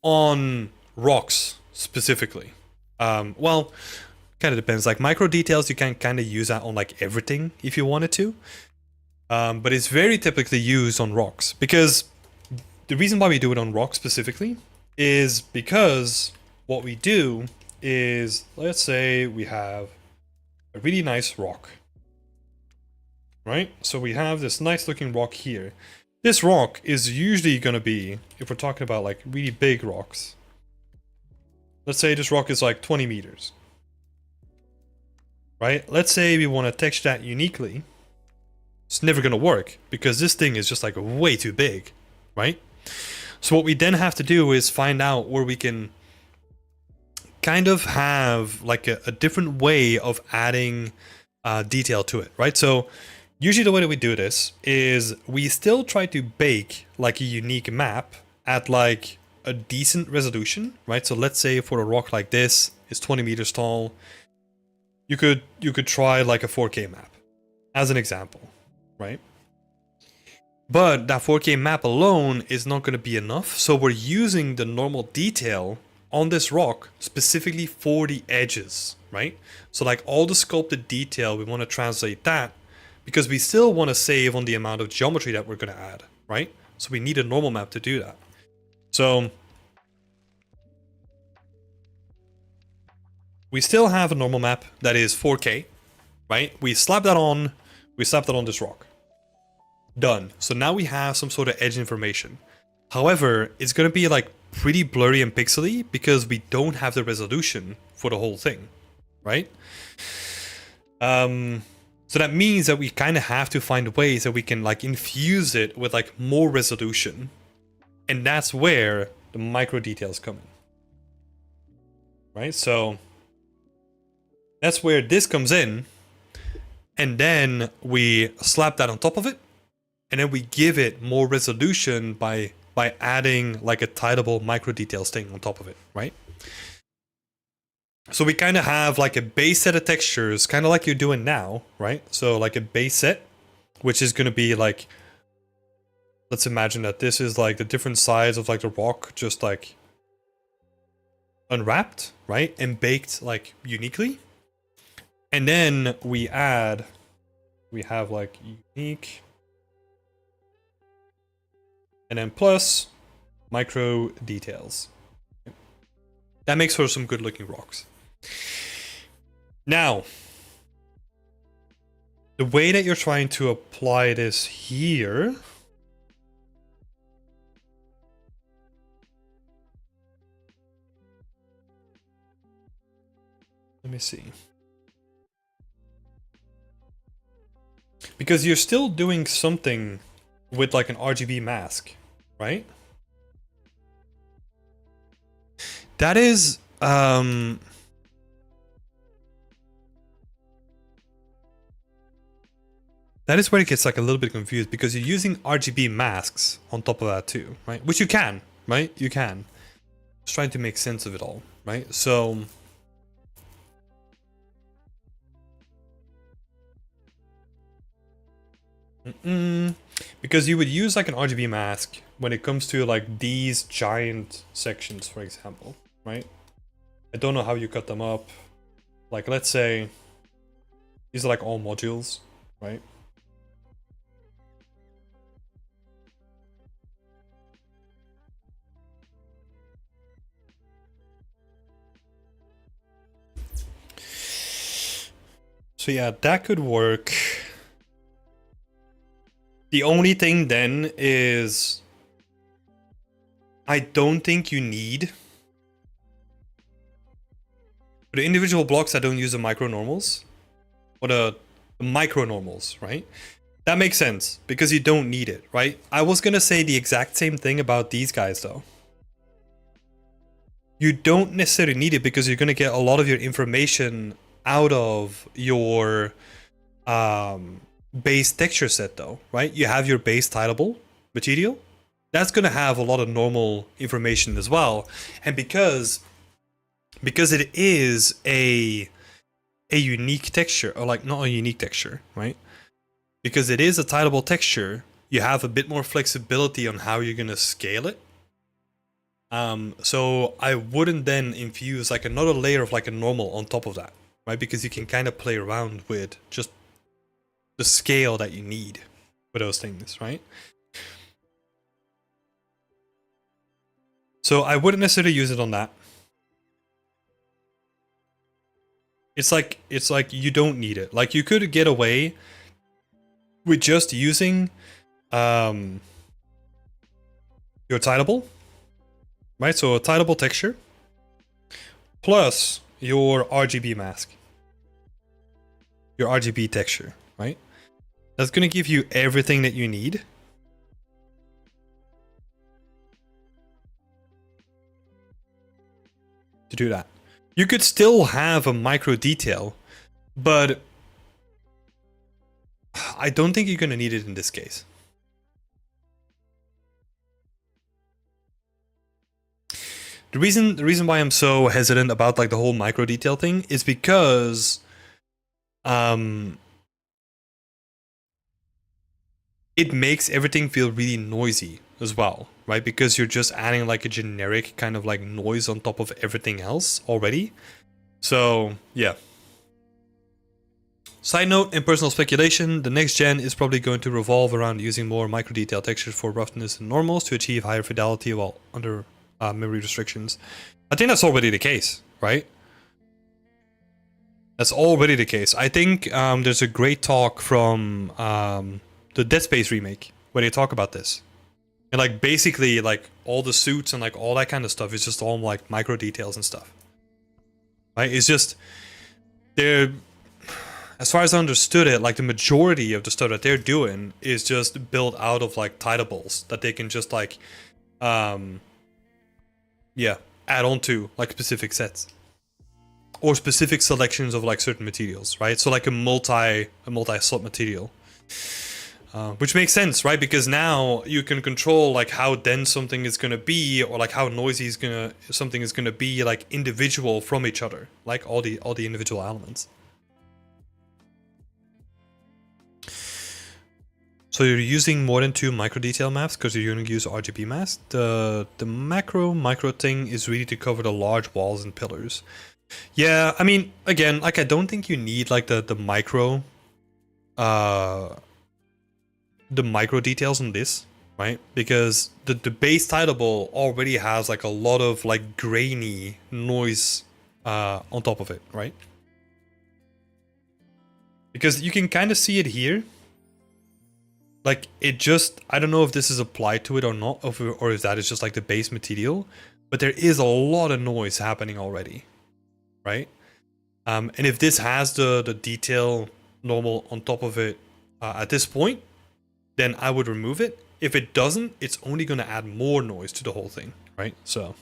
on rocks specifically. Well, kind of depends. Like micro details, you can kind of use that on like everything if you wanted to. But it's very typically used on rocks because the reason why we do it on rocks specifically is because what we do is, let's say we have a really nice rock, right? So we have this nice looking rock here. This rock is usually going to be, if we're talking about like really big rocks, let's say this rock is like 20 meters, right? Let's say we want to texture that uniquely. It's never going to work because this thing is just like way too big, right? So what we then have to do is find out where we can kind of have like a different way of adding detail to it, right? So usually the way that we do this is we still try to bake like a unique map at like a decent resolution, right? So let's say for a rock like this is 20 meters tall, you could try like a 4K map as an example, right? But that 4K map alone is not going to be enough, so we're using the normal detail on this rock specifically for the edges, right? So like all the sculpted detail, we want to translate that because we still want to save on the amount of geometry that we're going to add, right? So we need a normal map to do that. So we still have a normal map that is 4K, right? We slap that on this rock. Done. So now we have some sort of edge information. However, it's going to be like pretty blurry and pixely because we don't have the resolution for the whole thing, right? So that means that we kind of have to find ways that we can like infuse it with like more resolution. And that's where the micro details come in. Right? So that's where this comes in. And then we slap that on top of it. And then we give it more resolution by adding like a tileable micro details thing on top of it, right? So we kind of have like a base set of textures, kind of like you're doing now, right? So like a base set, which is going to be like, let's imagine that this is like the different sides of like the rock, just like unwrapped, right? And baked like uniquely. And then we have like unique, and then plus micro details. That makes for some good looking rocks. Now, the way that you're trying to apply this here, let me see. Because you're still doing something with like an RGB mask, right? That is where it gets like a little bit confused, because you're using RGB masks on top of that too, right? Which you can, right? You can. Just trying to make sense of it all, right? So because you would use like an RGB mask when it comes to like these giant sections, for example, right? I don't know how you cut them up. Like, let's say these are like all modules, right? So yeah, that could work. The only thing then is I don't think you need, for the individual blocks that don't use the micro normals, or the micro normals, right? That makes sense because you don't need it, right? I was gonna say the exact same thing about these guys though. You don't necessarily need it because you're gonna get a lot of your information out of your base texture set though, right? You have your base tileable material. That's gonna have a lot of normal information as well. And because it is a unique texture, or like not a unique texture, right? Because it is a tileable texture, you have a bit more flexibility on how you're gonna scale it. So I wouldn't then infuse like another layer of like a normal on top of that, right? Because you can kind of play around with just the scale that you need for those things, right? So I wouldn't necessarily use it on that. It's like you don't need it. Like you could get away with just using your tileable, right? So a tileable texture plus your RGB mask, your RGB texture, right? That's going to give you everything that you need to do that. You could still have a micro detail, but I don't think you're going to need it in this case. The reason why I'm so hesitant about like the whole micro detail thing is because it makes everything feel really noisy as well, right? Because you're just adding like a generic kind of like noise on top of everything else already. So yeah. Side note, in personal speculation, the next gen is probably going to revolve around using more micro detail textures for roughness and normals to achieve higher fidelity while under memory restrictions. I think that's already the case, right? That's already the case. I think there's a great talk from the Dead Space remake where they talk about this. And like basically like all the suits and like all that kind of stuff is just all like micro details and stuff. Right? It's just they're as far as I understood it, like the majority of the stuff that they're doing is just built out of like tidables that they can just like, yeah, add on to like specific sets or specific selections of like certain materials, right? So like a multi slot material, which makes sense, right? Because now you can control like how dense something is gonna be, or like how noisy something is gonna be, like individual from each other, like all the individual elements. So you're using more than 2 micro detail maps because you're going to use RGB masks. The micro thing is really to cover the large walls and pillars. Yeah, I mean, again, like I don't think you need like the micro details on this, right? Because the base tidable already has like a lot of like grainy noise on top of it, right? Because you can kind of see it here. Like it just, I don't know if this is applied to it or not, or if that is just like the base material, but there is a lot of noise happening already, right? And if this has the detail normal on top of it at this point, then I would remove it. If it doesn't, it's only going to add more noise to the whole thing, right? So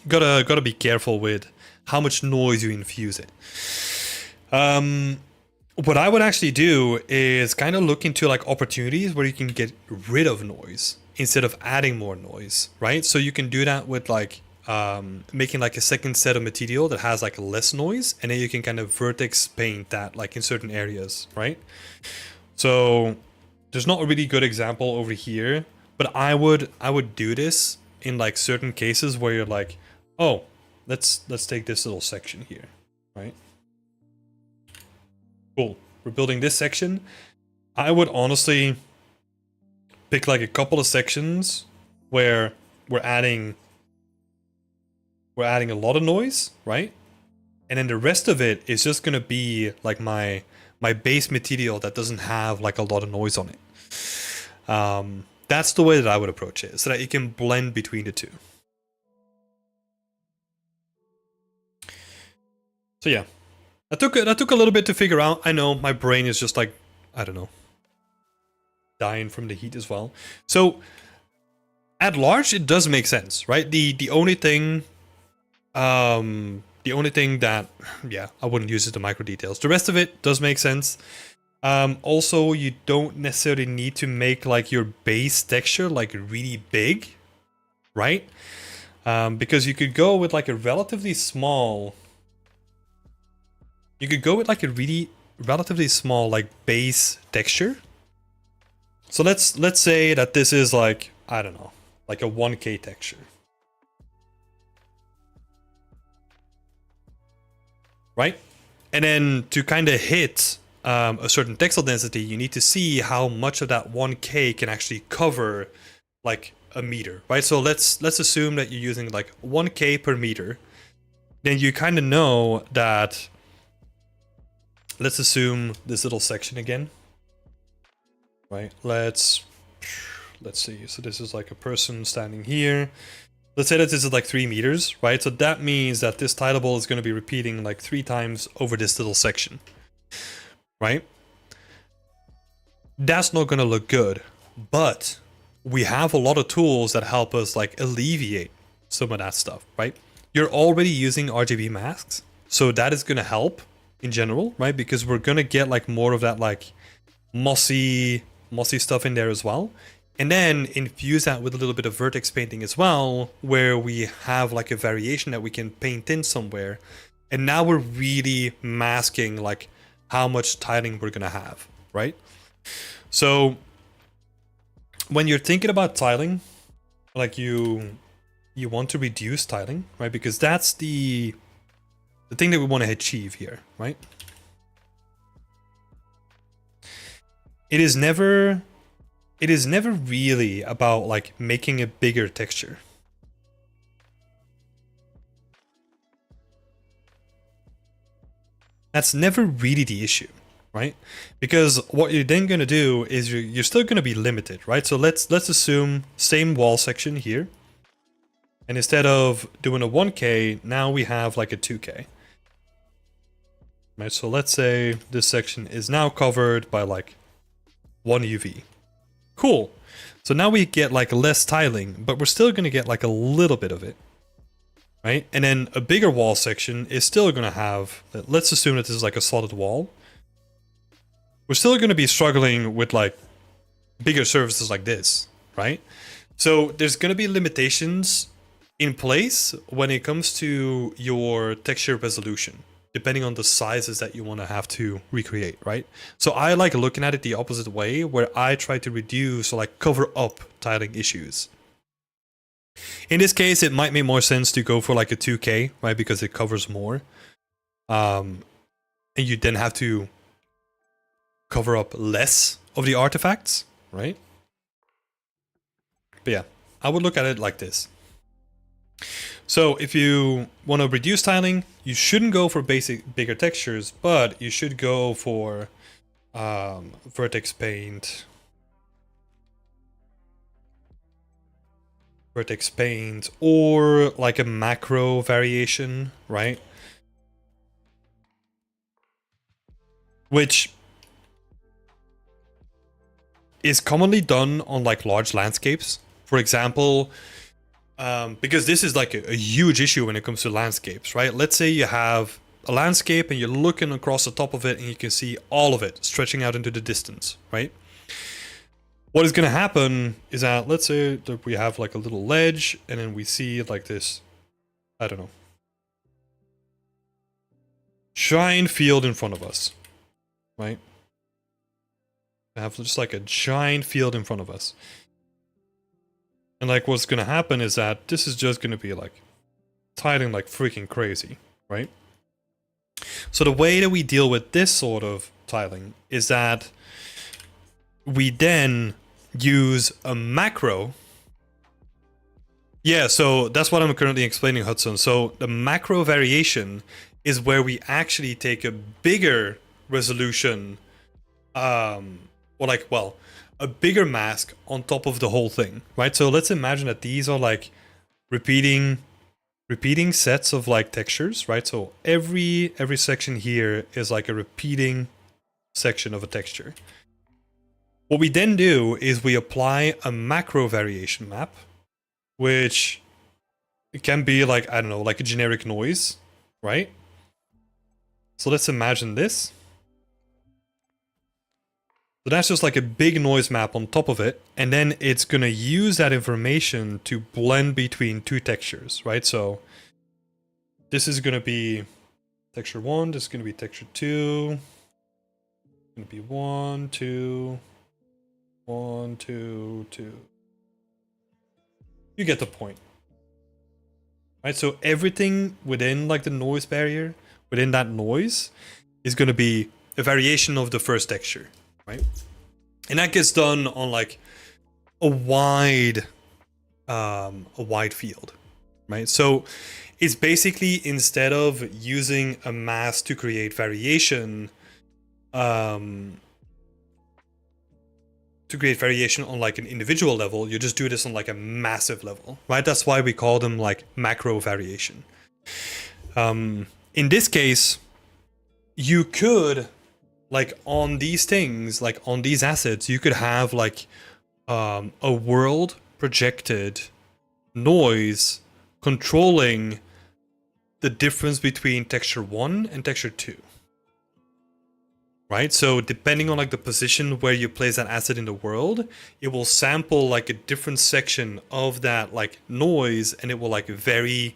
gotta be careful with how much noise you infuse it. What I would actually do is kind of look into like opportunities where you can get rid of noise instead of adding more noise, right? So you can do that with like making like a second set of material that has like less noise, and then you can kind of vertex paint that like in certain areas, right? So there's not a really good example over here, but I would do this in like certain cases where you're like, oh, let's take this little section here, right? Cool. We're building this section. I would honestly pick like a couple of sections where we're adding a lot of noise, right? And then the rest of it is just gonna be like my base material that doesn't have like a lot of noise on it. That's the way that I would approach it, so that you can blend between the two. So yeah. That took a little bit to figure out. I know my brain is just like, I don't know, dying from the heat as well. So at large, it does make sense, right? The only thing that, yeah, I wouldn't use is the micro details. The rest of it does make sense. Also, you don't necessarily need to make like your base texture like really big, right? Because you could go with like a relatively small. You could go with like a relatively small like base texture. So let's say that this is like, I don't know, like a 1K texture. Right? And then to kind of hit a certain textile density, you need to see how much of that 1K can actually cover like a meter, right? So let's assume that you're using like 1K per meter. Then you kind of know that. Let's assume this little section again, right? Let's see. So this is like a person standing here. Let's say that this is like 3 meters, right? So that means that this tidable is going to be repeating like 3 times over this little section, right? That's not going to look good, but we have a lot of tools that help us like alleviate some of that stuff, right? You're already using RGB masks, so that is going to help in general, right? Because we're gonna get like more of that like mossy stuff in there as well, and then infuse that with a little bit of vertex painting as well, where we have like a variation that we can paint in somewhere, and now we're really masking like how much tiling we're gonna have, right? So when you're thinking about tiling, like you want to reduce tiling, right? Because that's the thing that we want to achieve here, right? It is never really about like making a bigger texture. That's never really the issue, right? Because what you're then going to do is you're still going to be limited, right? So let's assume same wall section here. And instead of doing a 1K, now we have like a 2K. right? So let's say this section is now covered by like 1 UV. Cool. So now we get like less tiling, but we're still going to get like a little bit of it, right? And then a bigger wall section is still going to have, let's assume that this is like a solid wall. We're still going to be struggling with like bigger surfaces like this, right? So there's going to be limitations in place when it comes to your texture resolution, depending on the sizes that you want to have to recreate, right? So I like looking at it the opposite way, where I try to reduce or like cover up tiling issues. In this case, it might make more sense to go for like a 2K, right? Because it covers more. And you then have to cover up less of the artifacts, right? But yeah, I would look at it like this. So if you want to reduce tiling, you shouldn't go for bigger textures, but you should go for vertex paint, or like a macro variation, right? Which is commonly done on like large landscapes. For example, because this is like a huge issue when it comes to landscapes, right? Let's say you have a landscape and you're looking across the top of it and you can see all of it stretching out into the distance, right? What is going to happen is that, let's say that we have like a little ledge and then we see like this, I don't know, giant field in front of us, right? We have just like a giant field in front of us. And like what's going to happen is that this is just going to be like tiling like freaking crazy, right? So the way that we deal with this sort of tiling is that we then use a macro. Yeah, so that's what I'm currently explaining, Hudson. So the macro variation is where we actually take a bigger resolution, a bigger mask on top of the whole thing, right? So let's imagine that these are like repeating sets of like textures, right? So every section here is like a repeating section of a texture. What we then do is we apply a macro variation map, which it can be like, I don't know, like a generic noise, right? So let's imagine this. So that's just like a big noise map on top of it, and then it's gonna use that information to blend between two textures, right? So this is gonna be texture 1, this is gonna be texture 2, it's gonna be 1, 2, 1, 2, 2. You get the point. Right, so everything within like the noise barrier, within that noise, is gonna be a variation of the first texture. Right? And that gets done on like a wide field, right? So it's basically, instead of using a mask to create variation, on like an individual level, you just do this on like a massive level, right? That's why we call them like macro variation. In this case, you could, like on these things, like on these assets, you could have like a world projected noise controlling the difference between texture 1 and texture 2. Right? So depending on like the position where you place that asset in the world, it will sample like a different section of that like noise, and it will like vary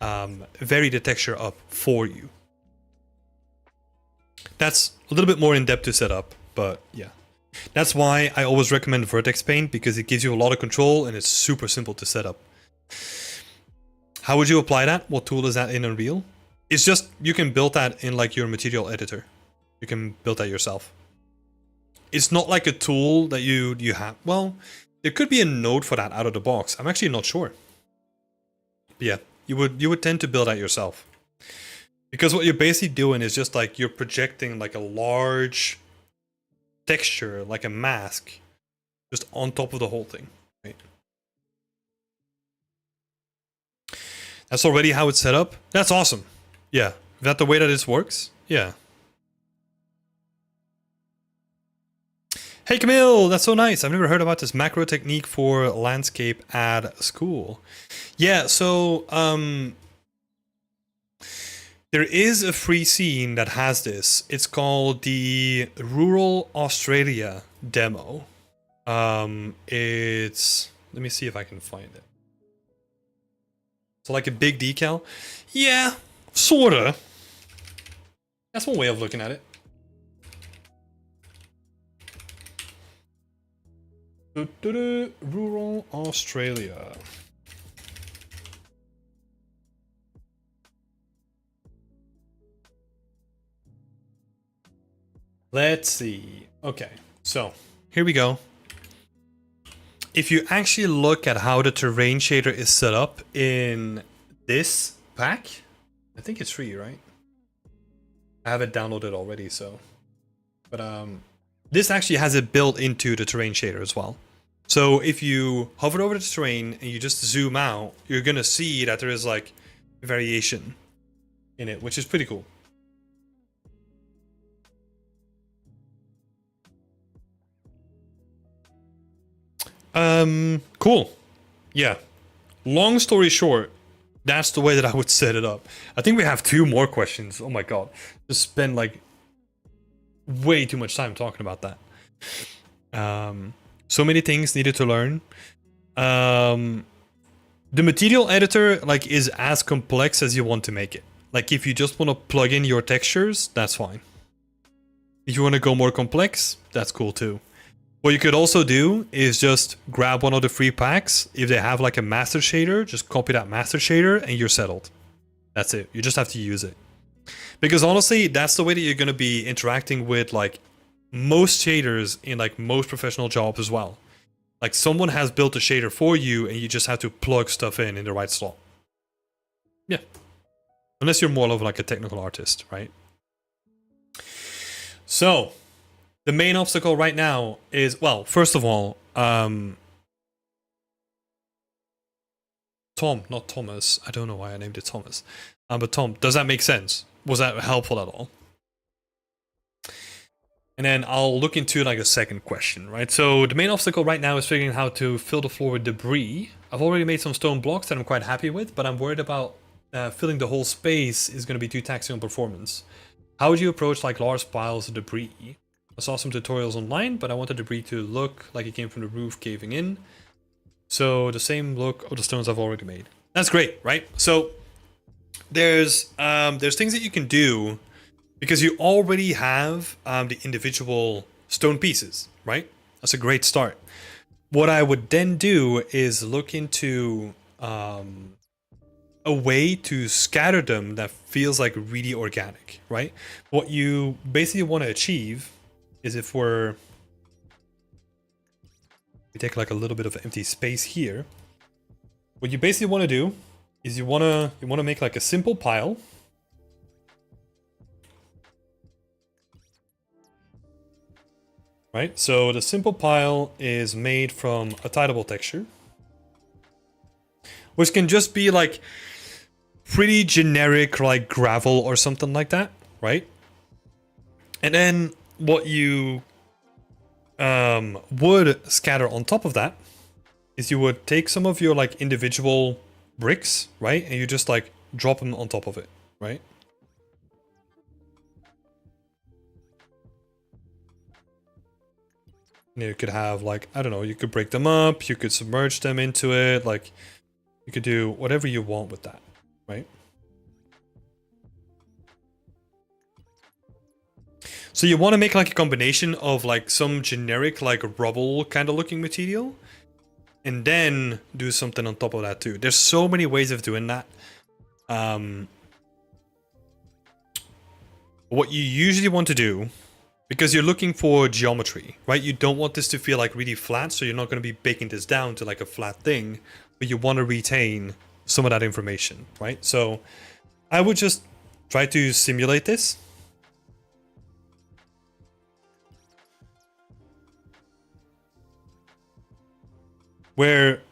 the texture up for you. That's a little bit more in depth to set up, but yeah. That's why I always recommend vertex paint, because it gives you a lot of control and it's super simple to set up. How would you apply that? What tool is that in Unreal? It's just, you can build that in like your material editor. You can build that yourself. It's not like a tool that you have. Well, there could be a node for that out of the box. I'm actually not sure. But yeah, you would tend to build that yourself. Because what you're basically doing is just like you're projecting like a large texture, like a mask, just on top of the whole thing, right? That's already how it's set up. That's awesome. Yeah, is that the way that this works? Yeah. Hey Camille, that's so nice. I've never heard about this macro technique for landscape at school. Yeah, so there is a free scene that has this. It's called the Rural Australia demo. It's, let me see if I can find it. So like a big decal. Yeah, sorta. That's one way of looking at it. Rural Australia. Let's see. Okay, so here we go. If you actually look at how the terrain shader is set up in this pack, I think it's free, right? I have it downloaded already, so. But this actually has it built into the terrain shader as well. So if you hover over the terrain and you just zoom out, you're gonna see that there is like variation in it, which is pretty cool. Cool. Yeah. Long story short, that's the way that I would set it up. I think we have 2 more questions. Oh my god. Just spend like way too much time talking about that. So many things needed to learn. The material editor like is as complex as you want to make it. Like if you just want to plug in your textures, that's fine. If you want to go more complex, that's cool too. What you could also do is just grab one of the free packs. If they have like a master shader, just copy that master shader and you're settled. That's it. You just have to use it. Because honestly, that's the way that you're going to be interacting with like most shaders in like most professional jobs as well. Like someone has built a shader for you and you just have to plug stuff in the right slot. Yeah. Unless you're more of like a technical artist, right? So, the main obstacle right now is, well, first of all, Tom, not Thomas. I don't know why I named it Thomas. But Tom, does that make sense? Was that helpful at all? And then I'll look into like a second question, right? So the main obstacle right now is figuring out how to fill the floor with debris. I've already made some stone blocks that I'm quite happy with, but I'm worried about filling the whole space is going to be too taxing on performance. How would you approach like large piles of debris? I saw some tutorials online, but I want the debris to look like it came from the roof caving in. So the same look of the stones I've already made. That's great, right? So there's things that you can do because you already have the individual stone pieces, right? That's a great start. What I would then do is look into a way to scatter them that feels like really organic, right? What you basically want to achieve is if we take like a little bit of empty space here, what you basically want to do is you want to make like a simple pile. Right? So the simple pile is made from a tileable texture, which can just be like pretty generic like gravel or something like that, right? And then what you would scatter on top of that is you would take some of your like individual bricks, right? And you just like drop them on top of it, right? You could have like, I don't know, you could break them up, you could submerge them into it, like you could do whatever you want with that, right? So you want to make like a combination of like some generic like rubble kind of looking material and then do something on top of that too. There's so many ways of doing that. What you usually want to do, because you're looking for geometry, right? You don't want this to feel like really flat, so you're not going to be baking this down to like a flat thing, but you want to retain some of that information, right? So I would just try to simulate this. Where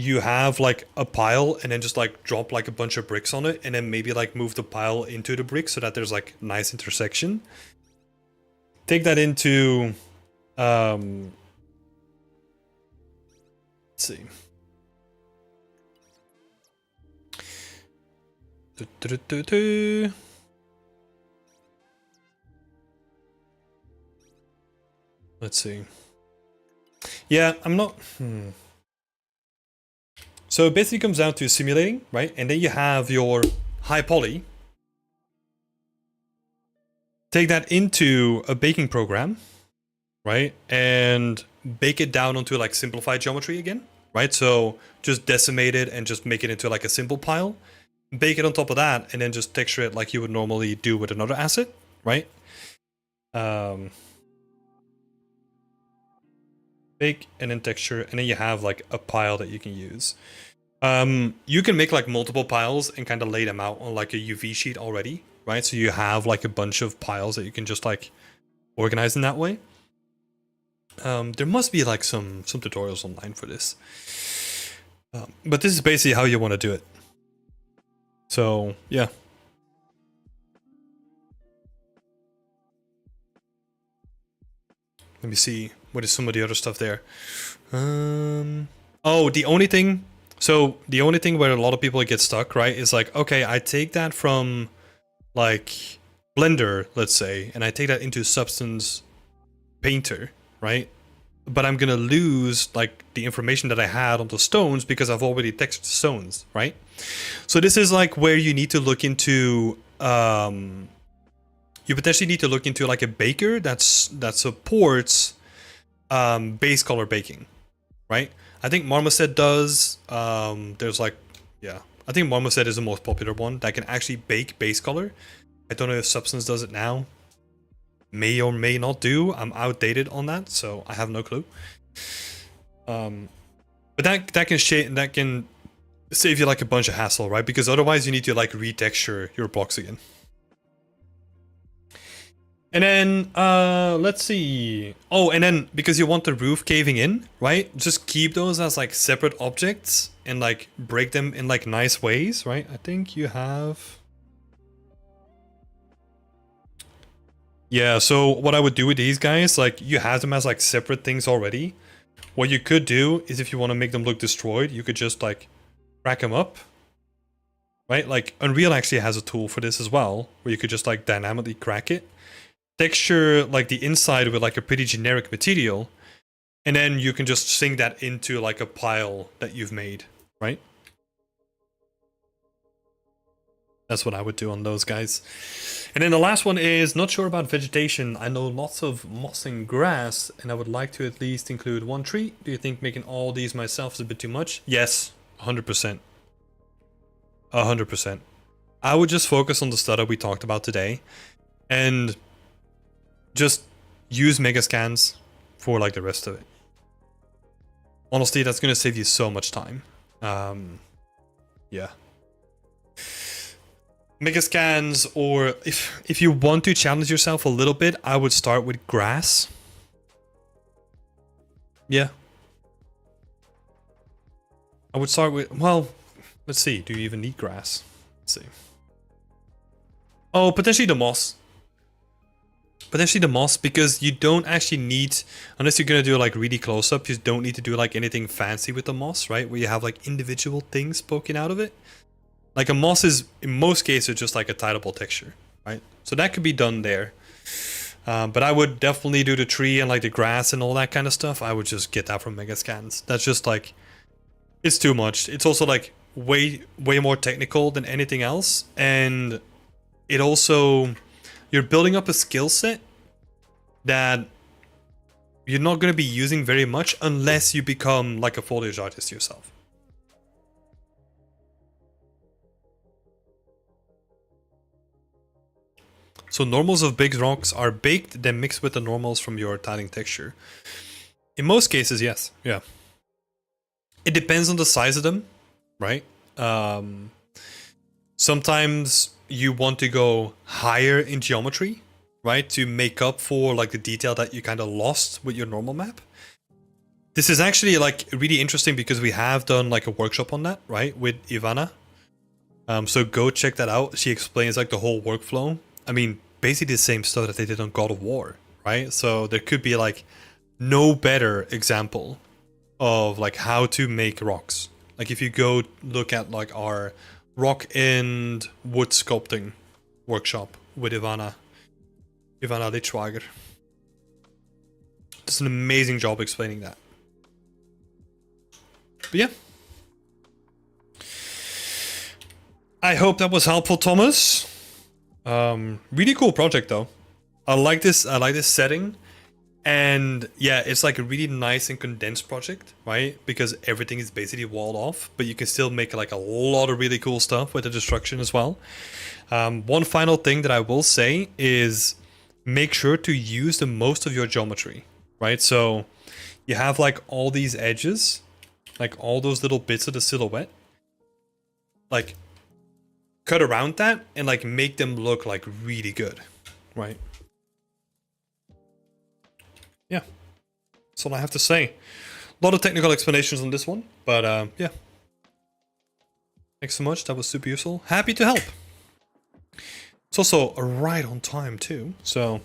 you have like a pile and then just like drop like a bunch of bricks on it and then maybe like move the pile into the brick so that there's like nice intersection. Take that into let's see. Let's see. Yeah, I'm not. So it basically comes down to simulating, right? And then you have your high poly. Take that into a baking program, right? And bake it down onto like simplified geometry again, right? So just decimate it and just make it into like a simple pile. Bake it on top of that and then just texture it like you would normally do with another asset, right? Bake and then texture, and then you have like a pile that you can use. You can make like multiple piles and kind of lay them out on like a UV sheet already, right? So you have like a bunch of piles that you can just like organize in that way. There must be like some tutorials online for this. But this is basically how you want to do it. So, yeah. Let me see. What is some of the other stuff there? Oh, the only thing... So, the only thing where a lot of people get stuck, right, is like, okay, I take that from, like, Blender, let's say, and I take that into Substance Painter, right? But I'm gonna lose, like, the information that I had on the stones because I've already textured the stones, right? So this is, like, where you need to look into... you potentially need to look into, like, a baker that supports base color baking, right? I think Marmoset does. There's like, yeah, I think Marmoset is the most popular one that can actually bake base color. I don't know if Substance does it now. May or may not do. I'm outdated on that, so I have no clue. But that can save you like a bunch of hassle, right? Because otherwise you need to like retexture your blocks again. And then, let's see. Oh, and then because you want the roof caving in, right? Just keep those as like separate objects and like break them in like nice ways, right? I think you have... Yeah, so what I would do with these guys, like you have them as like separate things already. What you could do is if you want to make them look destroyed, you could just like crack them up. Right? Like Unreal actually has a tool for this as well, where you could just like dynamically crack it. Texture like the inside with like a pretty generic material, and then you can just sink that into like a pile that you've made, right? That's what I would do on those guys. And then the last one is not sure about vegetation. I know lots of moss and grass, and I would like to at least include one tree. Do you think making all these myself is a bit too much? Yes, 100%. 100%. I would just focus on the stuff that we talked about today, and just use Megascans for like the rest of it. Honestly, that's gonna save you so much time. Yeah. Megascans, or if you want to challenge yourself a little bit, I would start with grass. Yeah. I would start with, well, let's see, do you even need grass? Let's see. Oh, potentially the moss. Potentially the moss, because you don't actually need, unless you're gonna do like really close up, you don't need to do like anything fancy with the moss, right? Where you have like individual things poking out of it. Like a moss is, in most cases, just like a tileable texture, right? So that could be done there. But I would definitely do the tree and like the grass and all that kind of stuff. I would just get that from Megascans. That's just like, it's too much. It's also like way more technical than anything else. And it also, you're building up a skill set that you're not going to be using very much unless you become like a foliage artist yourself. So normals of big rocks are baked, then mixed with the normals from your tiling texture. In most cases, yes. Yeah. It depends on the size of them, right? Sometimes you want to go higher in geometry, right? To make up for like the detail that you kind of lost with your normal map. This is actually like really interesting because we have done like a workshop on that, right, with Ivana. So go check that out. She explains like the whole workflow. I mean, basically the same stuff that they did on God of War, right? So there could be like no better example of like how to make rocks. Like if you go look at like our rock and wood sculpting workshop with Ivana Lichwager. Does an amazing job explaining that. But yeah. I hope that was helpful, Thomas. Really cool project though. I like this setting. And yeah, it's like a really nice and condensed project, right? Because everything is basically walled off, but you can still make like a lot of really cool stuff with the destruction as well. One final thing that I will say is make sure to use the most of your geometry, right? So you have like all these edges, like all those little bits of the silhouette, like cut around that and like make them look like really good, right? Yeah, that's all I have to say. A lot of technical explanations on this one, but yeah. Thanks so much, that was super useful. Happy to help. It's also right on time too, so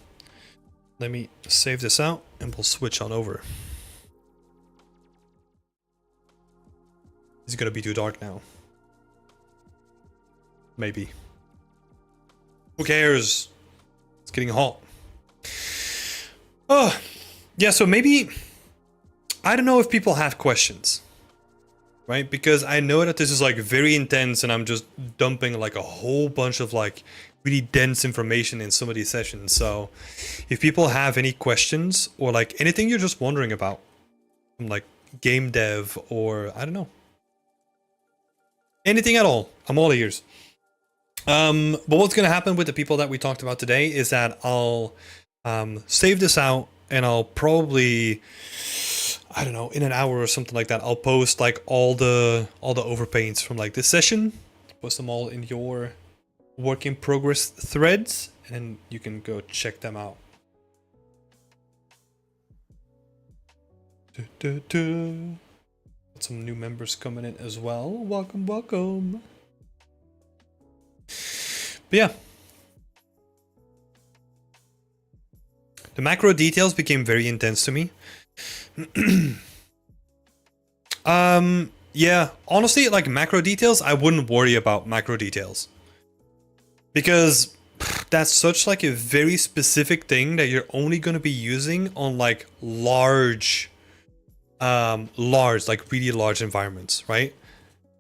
let me save this out and we'll switch on over. It's gonna be too dark now. Maybe. Who cares? It's getting hot. Oh, yeah, so maybe, I don't know if people have questions, right? Because I know that this is like very intense and I'm just dumping like a whole bunch of like really dense information in some of these sessions. So if people have any questions or like anything you're just wondering about, from like game dev or I don't know, anything at all, I'm all ears. But what's going to happen with the people that we talked about today is that I'll save this out and I'll probably, I don't know, in an hour or something like that, I'll post like all the overpaints from like this session, post them all in your work in progress threads, and then you can go check them out. Got some new members coming in as well. Welcome, welcome. But yeah. The macro details became very intense to me. Yeah, honestly, like macro details, I wouldn't worry about macro details. Because that's such like a very specific thing that you're only going to be using on like large, like really large environments, right?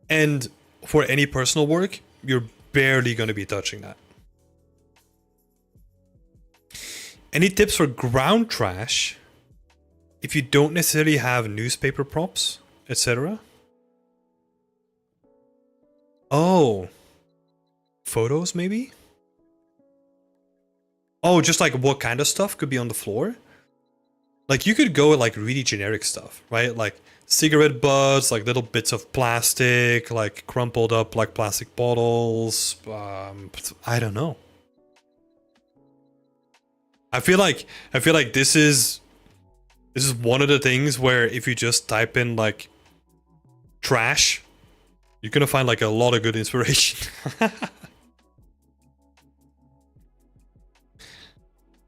And for any personal work, you're barely going to be touching that. Any tips for ground trash if you don't necessarily have newspaper props, etc.? Oh. Photos, maybe? Oh, just like what kind of stuff could be on the floor? Like you could go with like really generic stuff, right? Like cigarette butts, like little bits of plastic, like crumpled up like plastic bottles. I don't know. I feel like this is one of the things where if you just type in like trash, you're gonna find like a lot of good inspiration.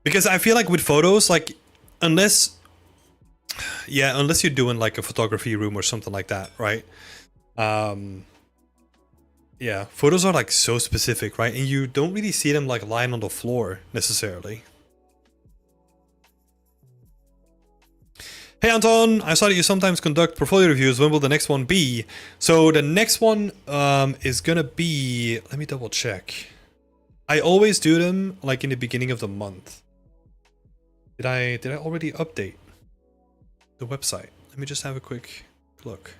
Because I feel like with photos, like unless you're doing like a photography room or something like that, right? Yeah, photos are like so specific, right? And you don't really see them like lying on the floor necessarily. Hey Anton, I saw that you sometimes conduct portfolio reviews. When will the next one be? So the next one is gonna be, let me double check. I always do them like in the beginning of the month. Did I already update the website? Let me just have a quick look.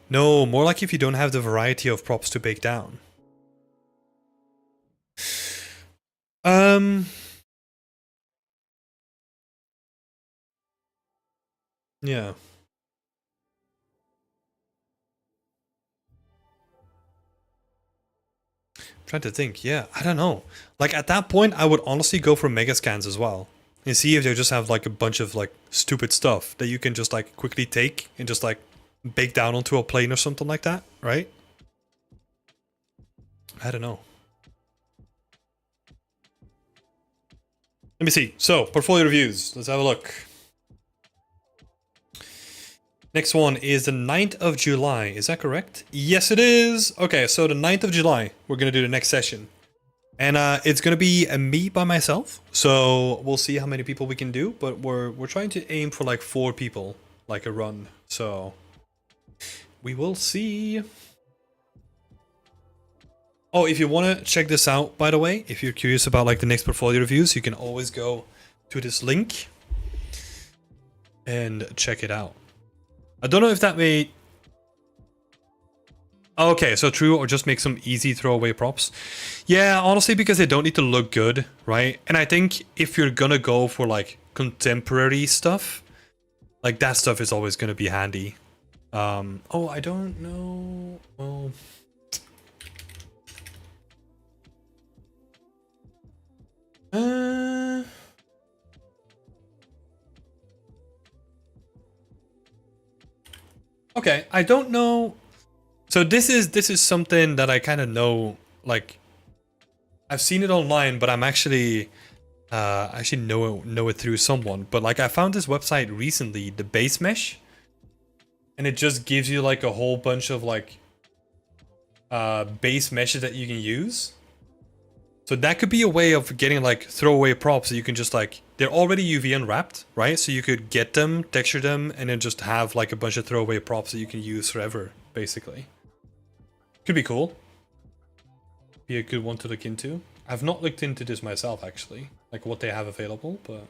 No, more like if you don't have the variety of props to bake down. Yeah. Trying to think. Yeah, I don't know. Like at that point, I would honestly go for mega scans as well and see if they just have like a bunch of like stupid stuff that you can just like quickly take and just like bake down onto a plane or something like that, right? I don't know. Let me see. So, portfolio reviews. Let's have a look. Next one is the 9th of July. Is that correct? Yes, it is. Okay, so the 9th of July, we're going to do the next session. And it's going to be me by myself. So we'll see how many people we can do. But we're trying to aim for like 4 people, like a run. So we will see. Oh, if you want to check this out, by the way, if you're curious about like the next portfolio reviews, you can always go to this link and check it out. I don't know if that made... Okay, so true, or just make some easy throwaway props. Yeah, honestly, because they don't need to look good, right? And I think if you're gonna go for like contemporary stuff, like that stuff is always gonna be handy. Oh, I don't know. Well... Okay, I don't know. So this is something that I kind of know. Like, I've seen it online, but I'm actually know it through someone. But like, I found this website recently, the Base Mesh, and it just gives you like a whole bunch of like base meshes that you can use. So that could be a way of getting like throwaway props that you can just like, they're already UV unwrapped, right? So you could get them, texture them, and then just have like a bunch of throwaway props that you can use forever, basically. Could be cool. Be a good one to look into. I've not looked into this myself, actually, like what they have available, but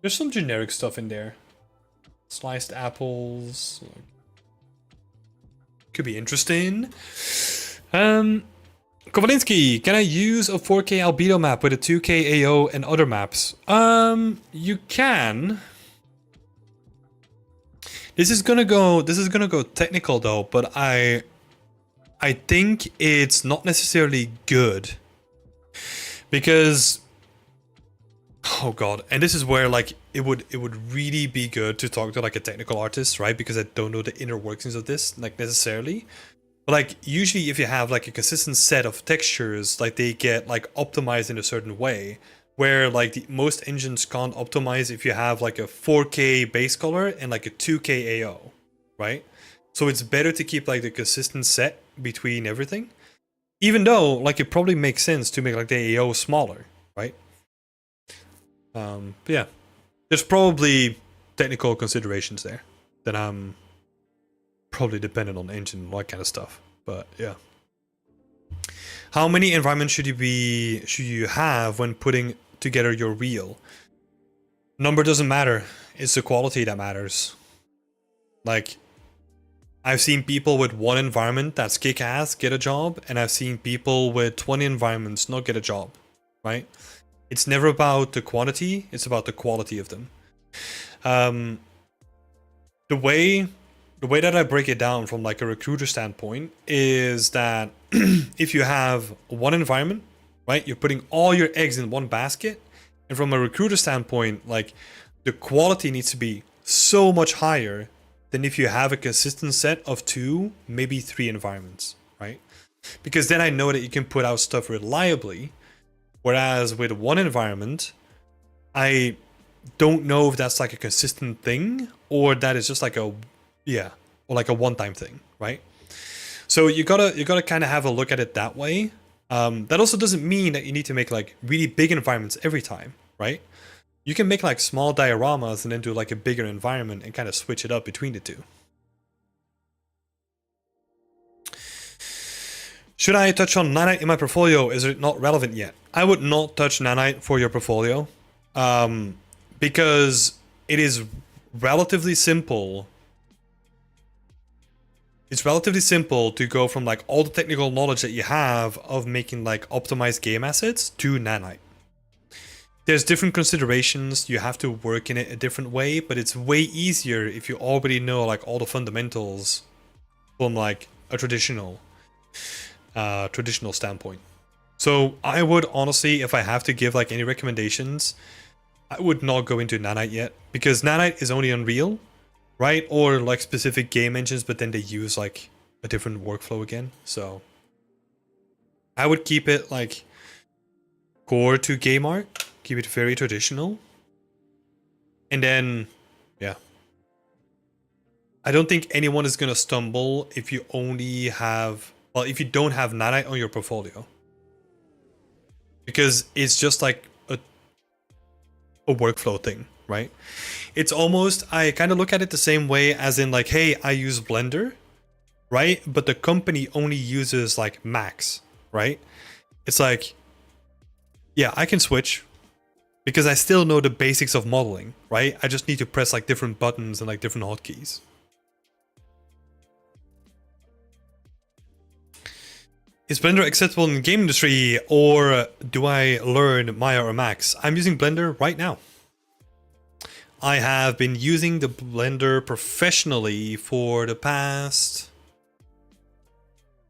there's some generic stuff in there. Sliced apples. Could be interesting. Kovalinsky, can I use a 4K albedo map with a 2K AO and other maps? You can. This is gonna go technical though, but I think it's not necessarily good. Because oh god, and this is where like it would really be good to talk to like a technical artist, right? Because I don't know the inner workings of this like necessarily. But like usually if you have like a consistent set of textures, like they get like optimized in a certain way, where like most engines can't optimize if you have like a 4K base color and like a 2K AO, right? So it's better to keep like the consistent set between everything, even though like it probably makes sense to make like the AO smaller, right? But yeah, there's probably technical considerations there that I'm probably dependent on engine and all that kind of stuff, but yeah. How many environments should you have when putting together your reel? Number doesn't matter. It's the quality that matters. Like, I've seen people with 1 environment that's kick-ass get a job, and I've seen people with 20 environments not get a job, right? It's never about the quantity, it's about the quality of them. The way that I break it down from like a recruiter standpoint is that if you have 1 environment, right, you're putting all your eggs in one basket. And from a recruiter standpoint, like the quality needs to be so much higher than if you have a consistent set of 2, maybe 3 environments, right? Because then I know that you can put out stuff reliably. Whereas with 1 environment, I don't know if that's like a consistent thing or that is just like a, yeah, or like a one-time thing, right? So you gotta kind of have a look at it that way. That also doesn't mean that you need to make like really big environments every time, right? You can make like small dioramas and then do like a bigger environment and kind of switch it up between the two. Should I touch on nanite in my portfolio? Is it not relevant yet? I would not touch nanite for your portfolio because it is relatively simple. It's relatively simple to go from like all the technical knowledge that you have of making like optimized game assets to nanite. There's different considerations, you have to work in it a different way, but it's way easier if you already know like all the fundamentals from like a traditional. traditional standpoint. So I would honestly, if I have to give like any recommendations, I would not go into Nanite yet, because Nanite is only Unreal, right? Or like specific game engines, but then they use like a different workflow again. So I would keep it like core to game art, keep it very traditional. And then, yeah. I don't think anyone is gonna stumble if you only have, well, if you don't have Nanite on your portfolio. Because it's just like a workflow thing, right? It's almost, I kind of look at it the same way as in like, hey, I use Blender, right? But the company only uses like Max, right? It's like, yeah, I can switch because I still know the basics of modeling, right? I just need to press like different buttons and like different hotkeys. Is Blender acceptable in the game industry, or do I learn Maya or Max? I'm using Blender right now. I have been using the Blender professionally for the past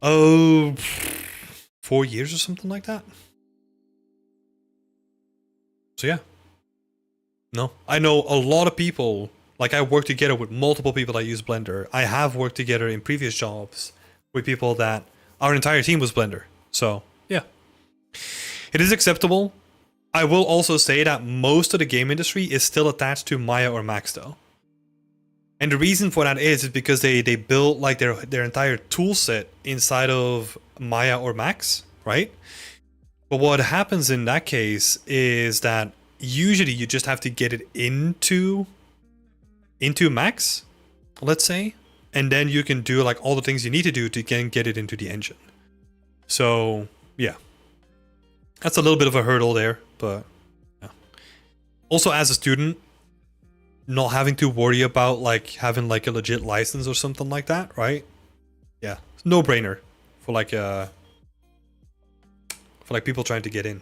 4 years or something like that. So yeah. No, I know a lot of people, like I work together with multiple people that use Blender. I have worked together in previous jobs with people that our entire team was Blender. So yeah, it is acceptable. I will also say that most of the game industry is still attached to Maya or Max though. And the reason for that is because they built like their entire tool set inside of Maya or Max, right? But what happens in that case is that usually you just have to get it into Max, let's say, and then you can do like all the things you need to do to get it into the engine. So yeah, that's a little bit of a hurdle there, but yeah. Also, as a student, not having to worry about like having like a legit license or something like that, right? Yeah, no brainer for like people trying to get in.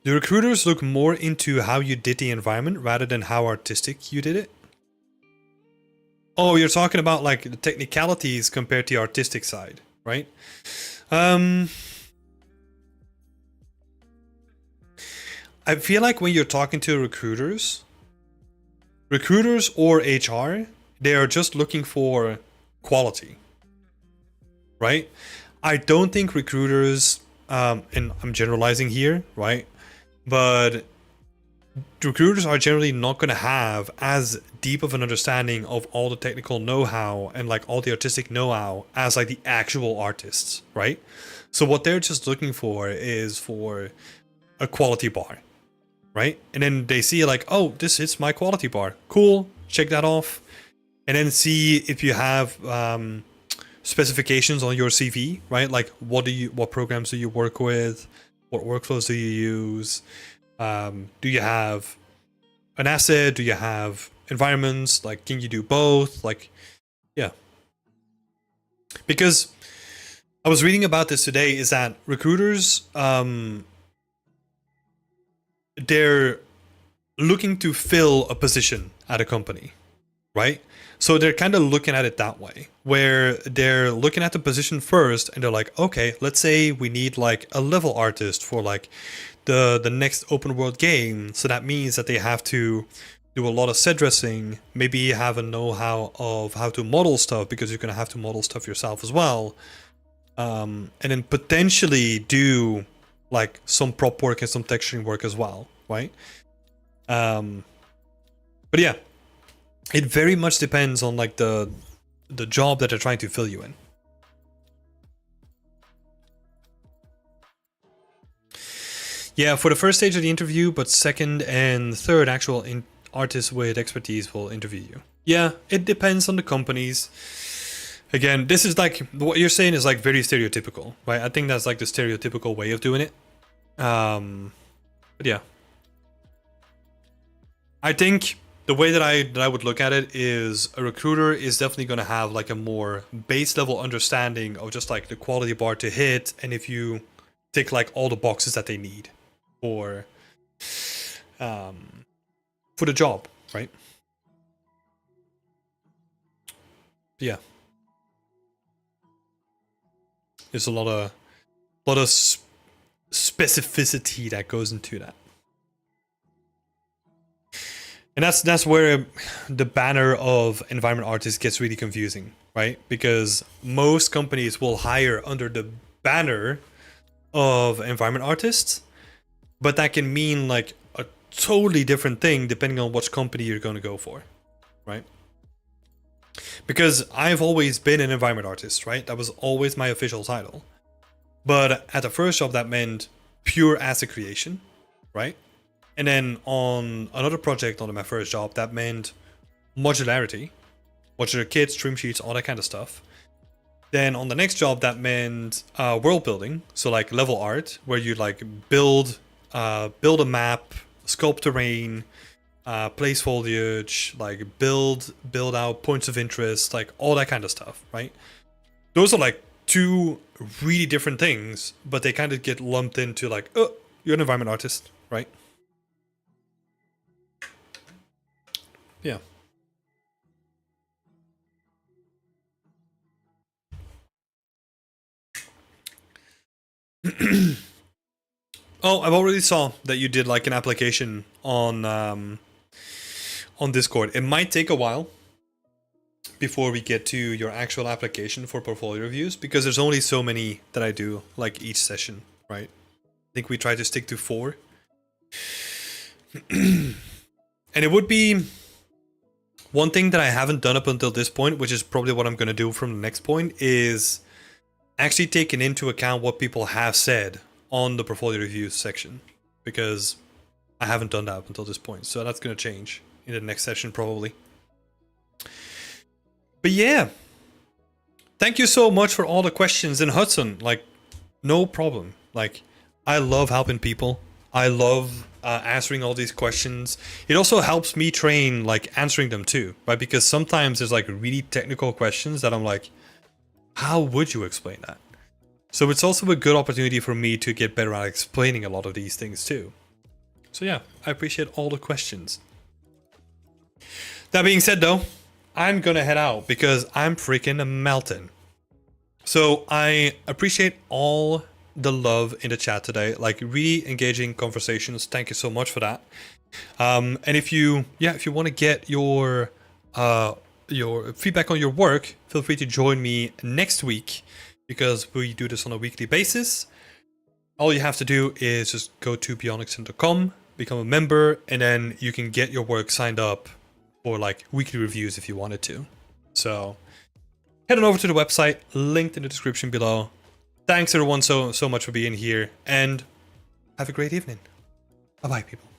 Do recruiters look more into how you did the environment rather than how artistic you did it? Oh, you're talking about like the technicalities compared to the artistic side, right? I feel like when you're talking to recruiters or HR, they are just looking for quality, right? I don't think recruiters, and I'm generalizing here, right? But recruiters are generally not going to have as deep of an understanding of all the technical know-how and like all the artistic know-how as like the actual artists, right? So what they're just looking for is for a quality bar, right? And then they see like, oh, this is my quality bar. Cool, check that off. And then see if you have specifications on your CV, right? Like what programs do you work with? What workflows do you use? Do you have an asset? Do you have environments? Like, can you do both? Like, yeah. Because I was reading about this today, is that recruiters, they're looking to fill a position at a company, right? So they're kind of looking at it that way, where they're looking at the position first and they're like, okay, let's say we need like a level artist for like the next open world game. So that means that they have to do a lot of set dressing, maybe have a know-how of how to model stuff, because you're going to have to model stuff yourself as well. And then potentially do like some prop work and some texturing work as well, right? But yeah, it very much depends on like the job that they're trying to fill you in. Yeah, for the first stage of the interview, but second and third, actual artists with expertise will interview you. Yeah, it depends on the companies. Again, this is like, what you're saying is like very stereotypical, right? I think that's like the stereotypical way of doing it. But yeah, I think the way that I would look at it is a recruiter is definitely going to have like a more base level understanding of just like the quality bar to hit, and if you tick like all the boxes that they need for the job, right? Yeah. There's a lot of specificity that goes into that. And that's where the banner of environment artist gets really confusing, right? Because most companies will hire under the banner of environment artists, but that can mean like a totally different thing depending on which company you're going to go for, right? Because I've always been an environment artist, right? That was always my official title. But at the first job, that meant pure asset creation, right? And then on another project on my first job, that meant modularity, modular kits, trim sheets, all that kind of stuff. Then on the next job, that meant world building, so like level art, where you like build a map, sculpt terrain, place foliage, like build out points of interest, like all that kind of stuff, right? Those are like two really different things, but they kind of get lumped into like, oh, you're an environment artist, right? Yeah. Oh, I've already saw that you did like an application on Discord. It might take a while before we get to your actual application for portfolio reviews, because there's only so many that I do like each session, right? I think we try to stick to 4. And it would be one thing that I haven't done up until this point, which is probably what I'm going to do from the next point, is actually taking into account what people have said on the portfolio reviews section, because I haven't done that up until this point. So that's going to change in the next session probably. But yeah, thank you so much for all the questions. And Hudson, like, no problem. Like, I love helping people. I love answering all these questions. It also helps me train like answering them too, right? Because sometimes there's like really technical questions that I'm like, how would you explain that? So it's also a good opportunity for me to get better at explaining a lot of these things too. So yeah, I appreciate all the questions. That being said though, I'm gonna head out because I'm freaking melting. So I appreciate all the love in the chat today, like really engaging conversations. Thank you so much for that. And if you want to get your feedback on your work, feel free to join me next week, because we do this on a weekly basis. All you have to do is just go to beyondexcent.com, become a member, and then you can get your work signed up for like weekly reviews if you wanted to. So head on over to the website, linked in the description below. Thanks everyone so much for being here, and have a great evening. Bye bye people.